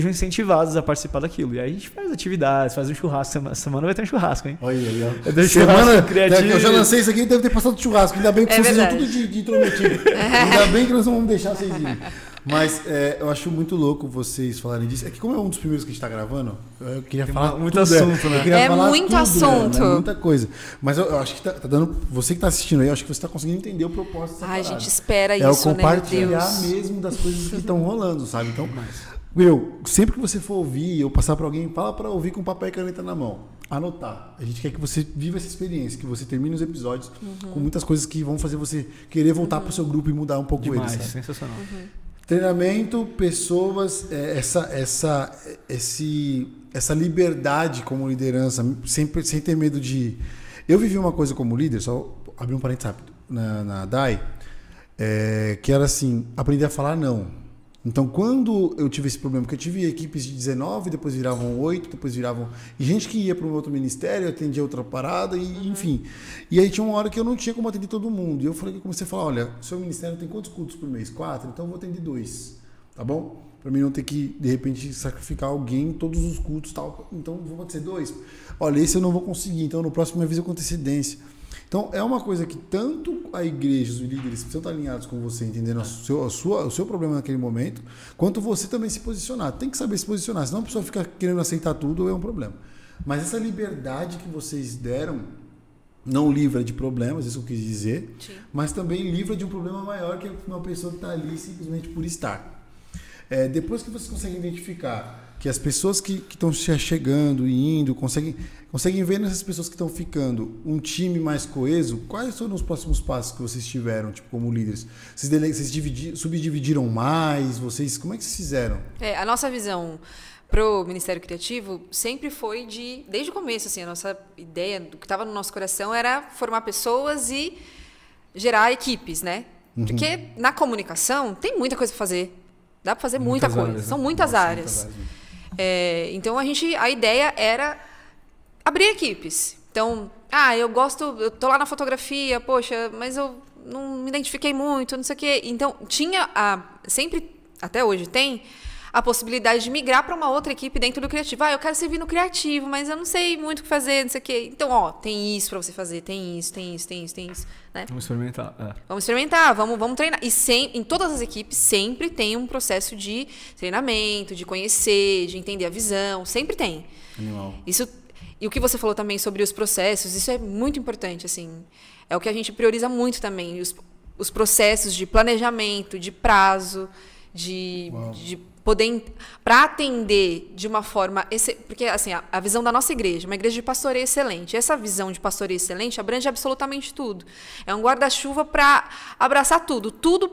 incentivadas a participar daquilo. E aí a gente faz atividades, faz um churrasco. Semana vai ter um churrasco, hein? Olha aí, ó. Semana criativa. Eu já lancei isso aqui, deve ter passado de churrasco. Ainda bem que vocês sejam tudo de intrometido. Ainda bem que nós não vamos deixar vocês irem. Mas eu acho muito louco vocês falarem disso. É que como é um dos primeiros que a gente está gravando, eu queria falar muito assunto, né? É muito assunto. É muita coisa. Mas eu acho que tá dando... Você que está assistindo aí, eu acho que você está conseguindo entender o propósito dessa parada. A gente espera isso, né? É o compartilhar mesmo das coisas que estão rolando, sabe? Então, sempre que você for ouvir ou passar para alguém, fala para ouvir com papel e caneta na mão. Anotar. A gente quer que você viva essa experiência, que você termine os episódios com muitas coisas que vão fazer você querer voltar para o seu grupo e mudar um pouco demais, eles. Sabe? Sensacional. Treinamento, pessoas, essa liberdade como liderança, sem ter medo de... Eu vivi uma coisa como líder, só abrir um parênteses rápido, na DAI, que era assim, aprender a falar não. Então, quando eu tive esse problema, porque eu tive equipes de 19, depois viravam 8, depois viravam... E gente que ia para um outro ministério, atendia outra parada, e enfim. E aí tinha uma hora que eu não tinha como atender todo mundo. E eu comecei a falar, olha, seu ministério tem quantos cultos por mês? 4? Então eu vou atender 2, tá bom? Para mim não ter que, de repente, sacrificar alguém em todos os cultos, tal. Então vou acontecer 2. Olha, esse eu não vou conseguir, então no próximo me avisa com antecedência. Então, é uma coisa que tanto a igreja, os líderes precisam estar alinhados com você, entendendo o seu problema naquele momento, quanto você também se posicionar. Tem que saber se posicionar, senão a pessoa fica querendo aceitar tudo, é um problema. Mas essa liberdade que vocês deram não livra de problemas, isso eu quis dizer, mas também livra de um problema maior, que é uma pessoa que está ali simplesmente por estar. Depois que vocês conseguem identificar que as pessoas que estão chegando e indo, conseguem ver nessas pessoas que estão ficando um time mais coeso, quais foram os próximos passos que vocês tiveram, tipo, como líderes? Vocês subdividiram mais? Como é que vocês fizeram? A nossa visão pro Ministério Criativo sempre foi desde o começo, assim, a nossa ideia, do que estava no nosso coração era formar pessoas e gerar equipes, né? Porque na comunicação tem muita coisa para fazer. Dá para fazer muita coisa. Áreas, São muitas áreas. Então a ideia era abrir equipes. Então, eu tô lá na fotografia, poxa, mas eu não me identifiquei muito, não sei o quê. Então, sempre, até hoje tem, a possibilidade de migrar para uma outra equipe dentro do criativo. Eu quero servir no criativo, mas eu não sei muito o que fazer, não sei o quê. Então, tem isso para você fazer, tem isso, né? Vamos experimentar. Vamos experimentar, vamos treinar. E em todas as equipes sempre tem um processo de treinamento, de conhecer, de entender a visão, sempre tem. Animal. E o que você falou também sobre os processos, isso é muito importante, assim. É o que a gente prioriza muito também, os processos de planejamento, de prazo, de poder, para atender de uma forma... Porque, assim, a visão da nossa igreja, uma igreja de pastoreio excelente, essa visão de pastoreio excelente abrange absolutamente tudo. É um guarda-chuva para abraçar tudo. Tudo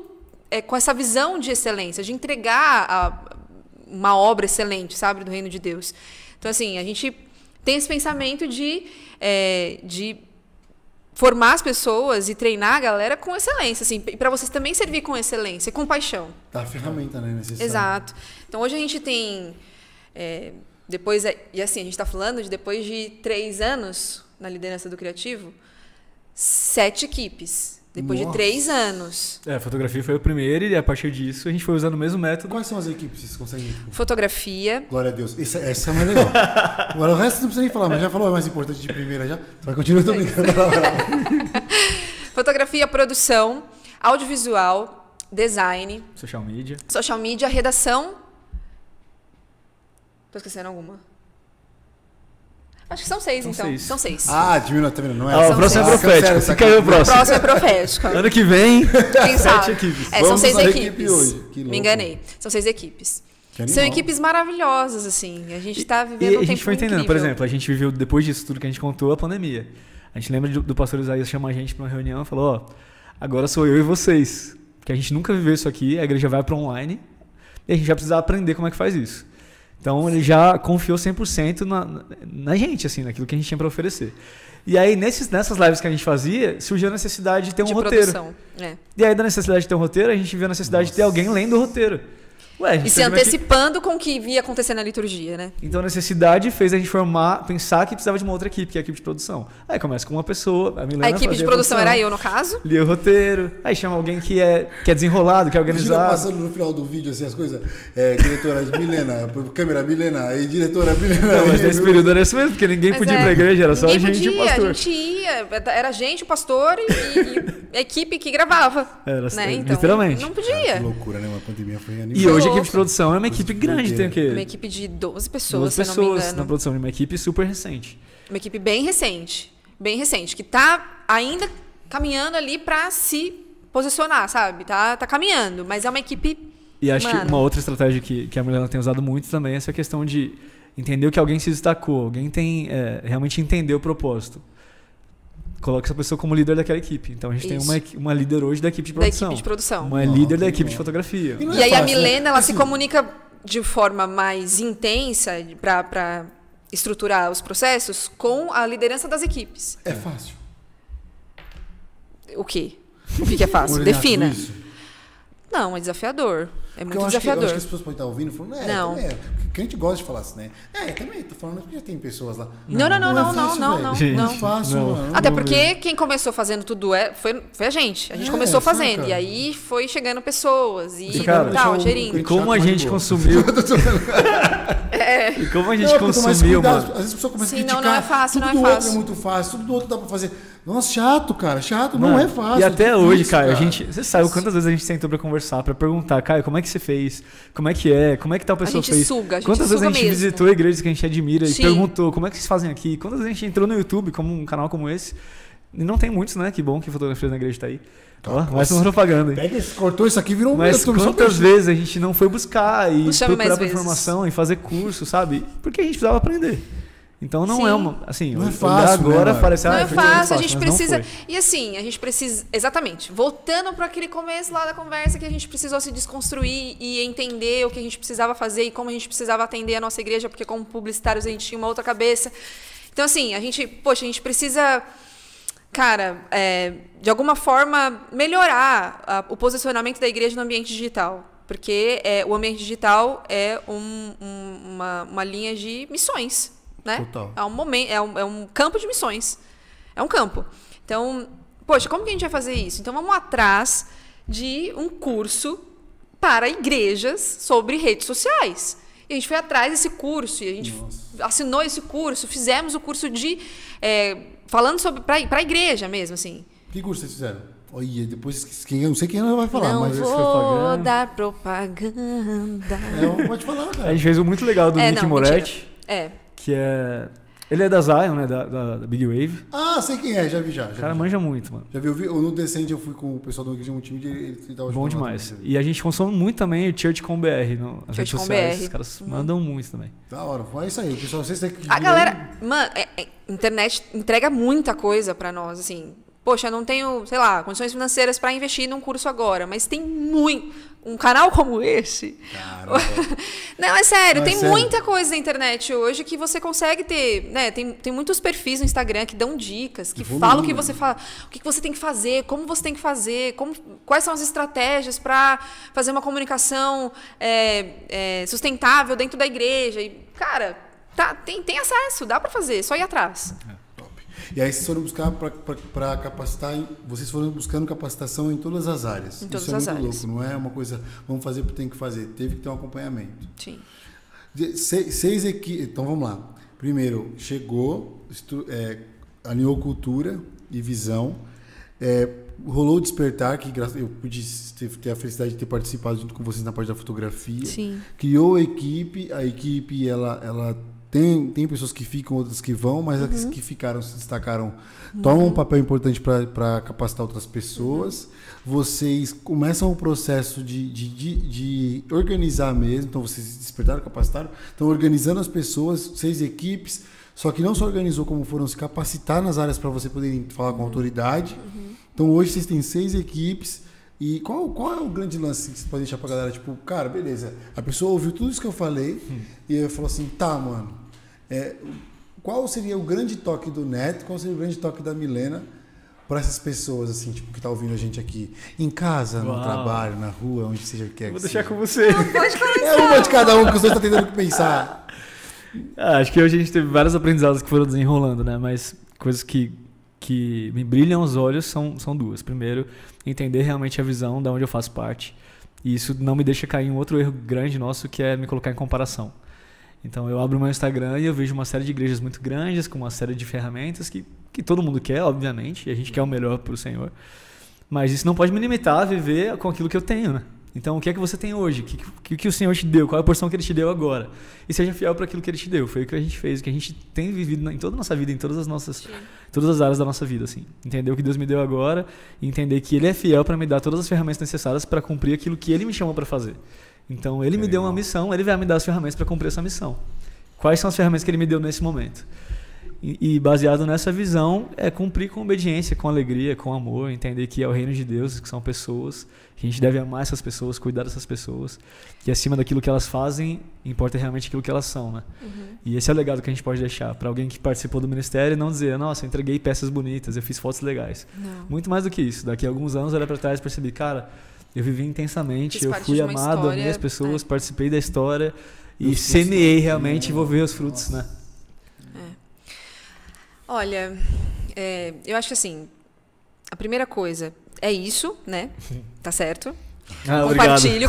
com essa visão de excelência, de entregar uma obra excelente, sabe, do reino de Deus. Então, assim, a gente tem esse pensamento de formar as pessoas e treinar a galera com excelência, assim, para vocês também servir com excelência, com paixão. Tá a ferramenta, né? Necessária. Exato. Então, hoje a gente tem, e assim, a gente está falando de depois de 3 anos na liderança do Criativo, 7 equipes. Depois de 3 anos. A fotografia foi o primeiro e a partir disso a gente foi usando o mesmo método. Quais são as equipes que vocês conseguem? Fotografia. Glória a Deus. Essa é mais legal. Agora o resto não precisa nem falar, mas já falou, é mais importante de primeira já. Vai continuar também. Fotografia, produção, audiovisual, design. Social media, redação. Tô esquecendo alguma. Acho que são 6, então. São 6. Diminui, tá vendo? Não é o próximo é profético. Você caiu o próximo. O próximo é profético. Ano que vem, quem sabe? 7 equipes. São 6 equipes. Me enganei. São 6 equipes. São equipes maravilhosas, assim. A gente tá vivendo um tempo incrível. E a gente foi entendendo, por exemplo, a gente viveu, depois disso tudo que a gente contou, a pandemia. A gente lembra do pastor Isaías chamar a gente para uma reunião e falou, agora sou eu e vocês. Porque a gente nunca viveu isso aqui, a igreja vai para online e a gente vai precisar aprender como é que faz isso. Então, ele já confiou 100% na gente, assim, naquilo que a gente tinha para oferecer. E aí, nessas lives que a gente fazia, surgiu a necessidade de ter um roteiro. Produção. E aí, da necessidade de ter um roteiro, a gente viu a necessidade de ter alguém lendo o roteiro. E se antecipando com o que ia acontecer na liturgia, né? Então, a necessidade fez a gente pensar que precisava de uma outra equipe, que é a equipe de produção. Aí começa com uma pessoa, a Milena. A equipe de produção era eu, no caso. Lia o roteiro, aí chama alguém que é desenrolado, que é organizado. Imagina passando no final do vídeo, assim, as coisas. Diretora Milena, câmera Milena, e diretora Milena. Não, mas nesse período era isso mesmo, porque ninguém podia ir pra igreja, era só a gente e o pastor. A gente ia, era a gente, o pastor e a equipe que gravava. Era, né? Então, literalmente. Não podia. Que loucura, né? Uma pandemia foi animada. E hoje a equipe de produção é uma equipe grande, tem o quê? Uma equipe de 12 pessoas, 12 se não me engano. na produção, uma equipe super recente. Uma equipe bem recente, que tá ainda caminhando ali para se posicionar, sabe? Tá caminhando, mas é uma equipe... E acho que uma outra estratégia que a Milena tem usado muito também é essa questão de entender que alguém se destacou, alguém tem realmente entender o propósito. Coloca essa pessoa como líder daquela equipe. Então, a gente tem uma líder hoje da equipe de produção. Uma líder da equipe de fotografia. E aí a Milena, ela se comunica de forma mais intensa para estruturar os processos com a liderança das equipes. É fácil. O quê? O que é fácil? Defina. Não, é desafiador. É muito desafiador. Eu acho que as pessoas podem estar ouvindo e falando, não. Também porque a gente gosta de falar assim, né? Também, tô falando que já tem pessoas lá. Não. Não é fácil, mano. Até porque quem começou fazendo tudo foi a gente. A gente começou fazendo. Saca. E aí foi chegando pessoas e tal, gerindo. E como a gente consumiu. E como a gente consumiu, mano. Às vezes a pessoa começa a criticar. Não é fácil, tudo do outro é muito fácil, tudo do outro dá pra fazer. Nossa, chato, cara, não é fácil. E até hoje, Caio, você sabe quantas vezes a gente sentou pra conversar, pra perguntar, Caio, como é que você fez? Como é que tal pessoa fez? Quantas vezes a gente visitou igrejas que a gente admira e perguntou, como é que vocês fazem aqui? Quantas vezes a gente entrou no YouTube, como um canal como esse? E não tem muitos, né? Que bom que Fotografias na Igreja tá aí. Mais uma propaganda. Cortou isso aqui, virou Mas quantas vezes a gente não foi buscar e procurar por informação e fazer curso, sabe? Porque a gente precisava aprender. Então não é uma, assim, não é fácil, agora né, parece não é fácil, a gente precisa. E assim, a gente precisa, exatamente, voltando para aquele começo lá da conversa que a gente precisou se desconstruir e entender o que a gente precisava fazer e como a gente precisava atender a nossa igreja, porque como publicitários a gente tinha uma outra cabeça. Então assim, a gente precisa, cara, de alguma forma melhorar o posicionamento da igreja no ambiente digital. Porque o ambiente digital é uma linha de missões. Né? Total. É um campo de missões. É um campo. Então, poxa, como que a gente vai fazer isso? Então vamos atrás de um curso para igrejas sobre redes sociais. E a gente foi atrás desse curso, e a gente assinou esse curso, fizemos o curso de... falando sobre para a igreja mesmo, assim. Que curso vocês fizeram? Olha, depois, eu não sei quem vai falar, não mas... Não vou dar propaganda. Pode falar, cara. A gente fez um muito legal do Nick Moretti. Que é... Ele é da Zion, né? Da Big Wave. Ah, sei quem é, já vi. O cara manja muito, mano. Já vi, no Descende eu fui com o pessoal do Igreja Multimídia e ele tava bom demais. E a gente consome muito também o Church.com.br nas redes sociais. Os caras mandam muito também. Da hora, é isso aí. Pessoal, vocês têm que... A galera, mano, internet entrega muita coisa pra nós, assim. Poxa, eu não tenho, sei lá, condições financeiras para investir num curso agora, mas tem muito... Um canal como esse... Caramba. Não, é sério, tem muita coisa na internet hoje que você consegue ter, né? Tem muitos perfis no Instagram que dão dicas, que falam o que você fala, o que você tem que fazer, como você tem que fazer, quais são as estratégias para fazer uma comunicação sustentável dentro da igreja. E, cara, tem acesso, dá para fazer, só ir atrás. E aí vocês foram buscar para capacitar, vocês foram buscando capacitação em todas as áreas. Em todas Isso é as muito áreas. louco, não é uma coisa, vamos fazer porque tem que fazer. Teve que ter um acompanhamento. Sim. 6 equipes. Então vamos lá. Primeiro, chegou, alinhou cultura e visão. Rolou o despertar, que eu pude ter a felicidade de ter participado junto com vocês na parte da fotografia. Sim. Criou a equipe ela tem pessoas que ficam, outras que vão, mas as que ficaram, se destacaram, tomam um papel importante para capacitar outras pessoas. Vocês começam o processo de organizar mesmo, então vocês se despertaram, capacitaram, estão organizando as pessoas, 6 equipes, só que não só organizou, como foram se capacitar nas áreas para você poderem falar com autoridade. Então hoje vocês têm 6 equipes. E qual é o grande lance que você pode deixar pra galera? Tipo, cara, beleza, a pessoa ouviu tudo isso que eu falei e eu falou assim, tá, mano, qual seria o grande toque do Neto, qual seria o grande toque da Milena para essas pessoas, assim, tipo, que tá ouvindo a gente aqui, em casa, no trabalho, na rua, onde seja que quer. Vou deixar com você. Não, pode começar. Uma de cada um, que os dois estão tentando pensar. Acho que hoje a gente teve vários aprendizados que foram desenrolando, né? Mas coisas que me brilham os olhos são 2. Primeiro, entender realmente a visão de onde eu faço parte. E isso não me deixa cair em um outro erro grande nosso, que é me colocar em comparação. Então eu abro o meu Instagram e eu vejo uma série de igrejas muito grandes, com uma série de ferramentas que todo mundo quer, obviamente, e a gente quer o melhor para o Senhor. Mas isso não pode me limitar a viver com aquilo que eu tenho, né? Então, o que é que você tem hoje? O que o Senhor te deu? Qual é a porção que Ele te deu agora? E seja fiel para aquilo que Ele te deu. Foi o que a gente fez, o que a gente tem vivido em toda a nossa vida, em todas as áreas da nossa vida. Assim. Entender o que Deus me deu agora e entender que Ele é fiel para me dar todas as ferramentas necessárias para cumprir aquilo que Ele me chamou para fazer. Então, Ele me deu uma missão, Ele vai me dar as ferramentas para cumprir essa missão. Quais são as ferramentas que Ele me deu nesse momento? E baseado nessa visão, é cumprir com obediência, com alegria, com amor, entender que é o reino de Deus, que são pessoas, que a gente deve amar essas pessoas, cuidar dessas pessoas, que acima daquilo que elas fazem, importa realmente aquilo que elas são, né? E esse é o legado que a gente pode deixar para alguém que participou do ministério e não dizer, nossa, eu entreguei peças bonitas, eu fiz fotos legais. Não. Muito mais do que isso. Daqui a alguns anos, olhar para trás e perceber, cara, eu vivi intensamente, eu fui amado, amei as pessoas, participei da história e semeei realmente e vou ver os frutos, né? Olha, eu acho que assim, a primeira coisa é isso, né? Tá certo? Compartilho.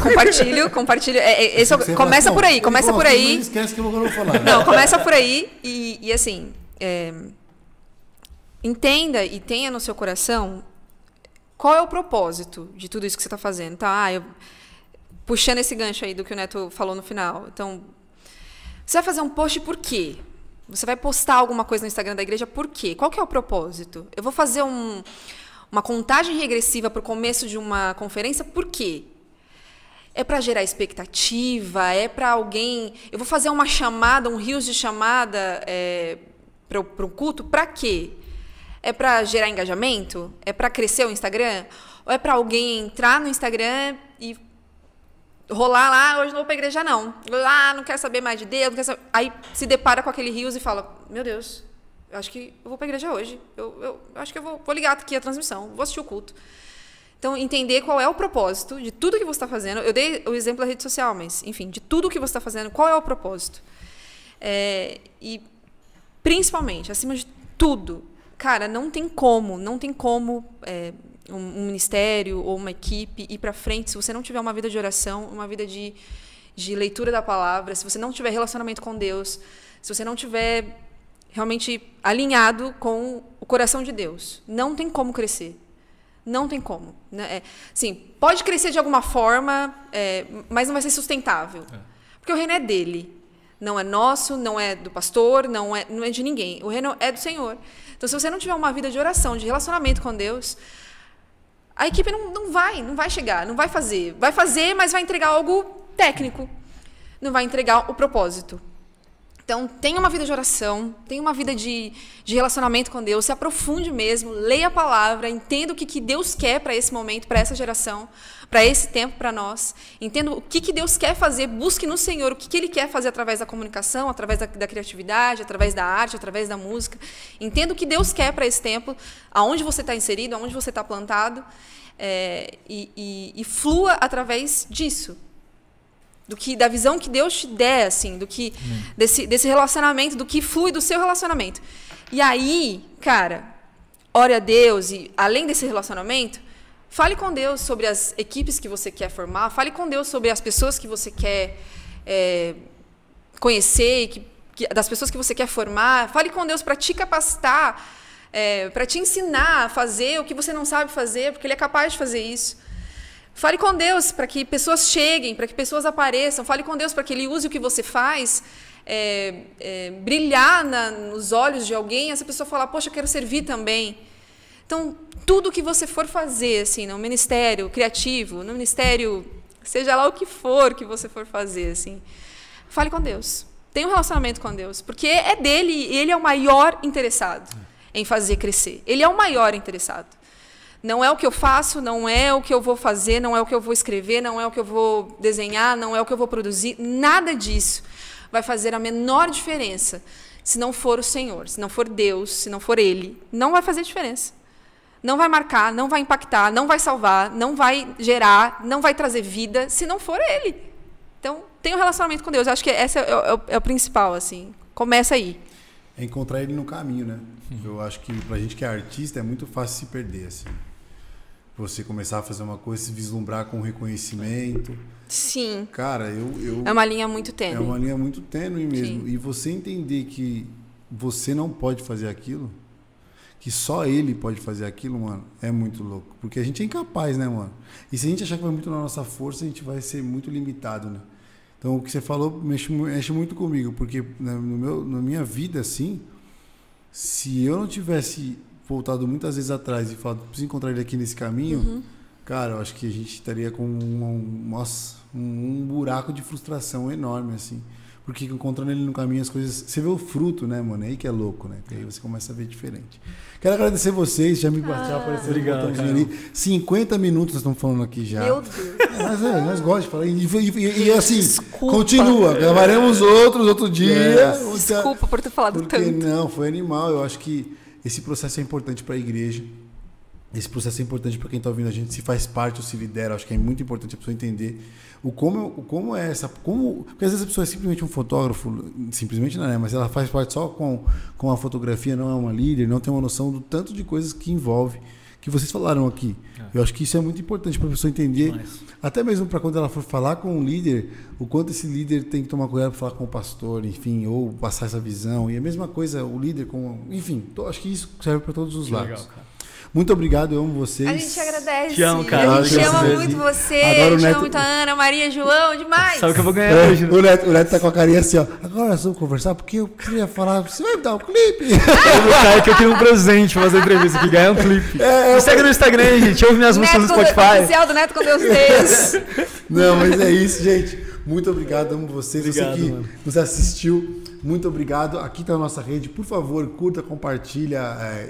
Começa por aí, começa por aí. Não esquece que eu vou falar. Não, começa por aí e assim, entenda e tenha no seu coração qual é o propósito de tudo isso que você está fazendo. Tá? Puxando esse gancho aí do que o Neto falou no final. Então, você vai fazer um post por quê? Você vai postar alguma coisa no Instagram da igreja por quê? Qual que é o propósito? Eu vou fazer uma contagem regressiva para o começo de uma conferência por quê? É para gerar expectativa? É para alguém... Eu vou fazer uma chamada, um rios de chamada para o culto? Para quê? É para gerar engajamento? É para crescer o Instagram? Ou é para alguém entrar no Instagram e rolar lá, hoje não vou para a igreja não. Não quero saber mais de Deus, não quero saber. Aí se depara com aquele rios e fala, meu Deus, eu acho que eu vou para a igreja hoje. Eu acho que eu vou ligar aqui a transmissão, vou assistir o culto. Então, entender qual é o propósito de tudo que você está fazendo. Eu dei o exemplo da rede social, mas, enfim, de tudo que você está fazendo, qual é o propósito? E, principalmente, acima de tudo, cara, não tem como um ministério ou uma equipe ir para frente se você não tiver uma vida de oração, uma vida de leitura da palavra, se você não tiver relacionamento com Deus, se você não tiver realmente alinhado com o coração de Deus. Não tem como crescer. Não tem como. Sim, pode crescer de alguma forma, mas não vai ser sustentável. Porque o reino é dele. Não é nosso, não é do pastor, não é de ninguém. O reino é do Senhor. Então, se você não tiver uma vida de oração, de relacionamento com Deus, a equipe não vai chegar, não vai fazer. Vai fazer, mas vai entregar algo técnico. Não vai entregar o propósito. Então, tenha uma vida de oração, tenha uma vida de relacionamento com Deus, se aprofunde mesmo, leia a palavra, entenda o que Deus quer para esse momento, para essa geração, para esse tempo, para nós. Entenda o que Deus quer fazer, busque no Senhor o que Ele quer fazer através da comunicação, através da criatividade, através da arte, através da música. Entenda o que Deus quer para esse tempo, aonde você está inserido, aonde você está plantado, e flua através disso. Da visão que Deus te der, assim, desse relacionamento, do que flui do seu relacionamento. E aí, cara, ore a Deus e, além desse relacionamento, fale com Deus sobre as equipes que você quer formar, fale com Deus sobre as pessoas que você quer conhecer, das pessoas que você quer formar, fale com Deus para te capacitar, para te ensinar a fazer o que você não sabe fazer, porque Ele é capaz de fazer isso. Fale com Deus para que pessoas cheguem, para que pessoas apareçam. Fale com Deus para que Ele use o que você faz, brilhar nos olhos de alguém, essa pessoa falar, poxa, eu quero servir também. Então, tudo que você for fazer, assim, no ministério criativo, no ministério, seja lá o que for que você for fazer, assim, fale com Deus. Tenha um relacionamento com Deus, porque é dele e Ele é o maior interessado em fazer crescer. Ele é o maior interessado. Não é o que eu faço, não é o que eu vou fazer, não é o que eu vou escrever, não é o que eu vou desenhar, não é o que eu vou produzir. Nada disso vai fazer a menor diferença se não for o Senhor, se não for Deus, se não for Ele. Não vai fazer diferença. Não vai marcar, não vai impactar, não vai salvar, não vai gerar, não vai trazer vida se não for Ele. Então, tenha um relacionamento com Deus. Eu acho que esse é o principal, assim. Começa aí. É encontrar Ele no caminho, né? Eu acho que pra gente que é artista é muito fácil se perder, assim. Você começar a fazer uma coisa, se vislumbrar com reconhecimento. Sim. Cara, é uma linha muito tênue. É uma linha muito tênue mesmo. Sim. E você entender que você não pode fazer aquilo, que só Ele pode fazer aquilo, mano, é muito louco. Porque a gente é incapaz, né, mano? E se a gente achar que vai muito na nossa força, a gente vai ser muito limitado, né? Então, o que você falou mexe muito comigo. Porque na minha vida, assim, se eu não tivesse voltado muitas vezes atrás e falado, preciso encontrar Ele aqui nesse caminho, cara, eu acho que a gente estaria com um buraco de frustração enorme, assim. Porque encontrando Ele no caminho, as coisas... Você vê o fruto, né, mano? É aí que é louco, né? Porque aí você começa a ver diferente. Quero agradecer vocês, já apareceu o botãozinho ali. 50 minutos nós estamos falando aqui já. Meu Deus. Nós gostamos de falar. E assim, Desculpa. Continua. Gravaremos outro dia. Desculpa por ter falado tanto. Não, foi animal. Eu acho que esse processo é importante para a igreja. Esse processo é importante para quem está ouvindo a gente, se faz parte ou se lidera. Acho que é muito importante a pessoa entender como é essa... Porque às vezes a pessoa é simplesmente um fotógrafo, simplesmente não é, mas ela faz parte só com a fotografia, não é uma líder, não tem uma noção do tanto de coisas que envolve, que vocês falaram aqui. Eu acho que isso é muito importante para a pessoa entender, até mesmo para quando ela for falar com um líder, o quanto esse líder tem que tomar cuidado para falar com o pastor, enfim, ou passar essa visão. E a mesma coisa, o líder com... Enfim, acho que isso serve para todos os lados. Legal, cara. Muito obrigado, eu amo vocês. A gente agradece. Te amo, cara. A gente ama muito você. Adoro o Neto. Ama muito a Ana, Maria, João, demais. Sabe o que eu vou ganhar hoje, né? O Neto tá com a carinha assim, ó. Agora nós vamos conversar, porque eu queria falar, você vai me dar um clipe? Cara, que eu tenho um presente pra fazer entrevista aqui, ganhar um clipe. Me segue no Instagram, gente. Ouve minhas músicas no Spotify. Oficial do Neto com Deus Deus. Não, mas é isso, gente. Muito obrigado, amo vocês. Obrigado, você que mano. nos assistiu, muito obrigado. Aqui está a nossa rede. Por favor, curta, compartilha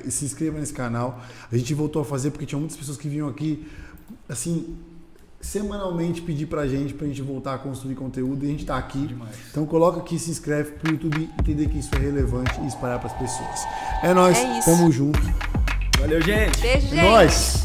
e se inscreva nesse canal. A gente voltou a fazer porque tinha muitas pessoas que vinham aqui, assim, semanalmente pedir pra gente voltar a construir conteúdo e a gente tá aqui. Demais. Então coloca aqui, se inscreve pro YouTube, entender que isso é relevante e espalhar pras pessoas. É nóis, É isso. tamo junto. Valeu, gente. Beijo, gente. É nóis.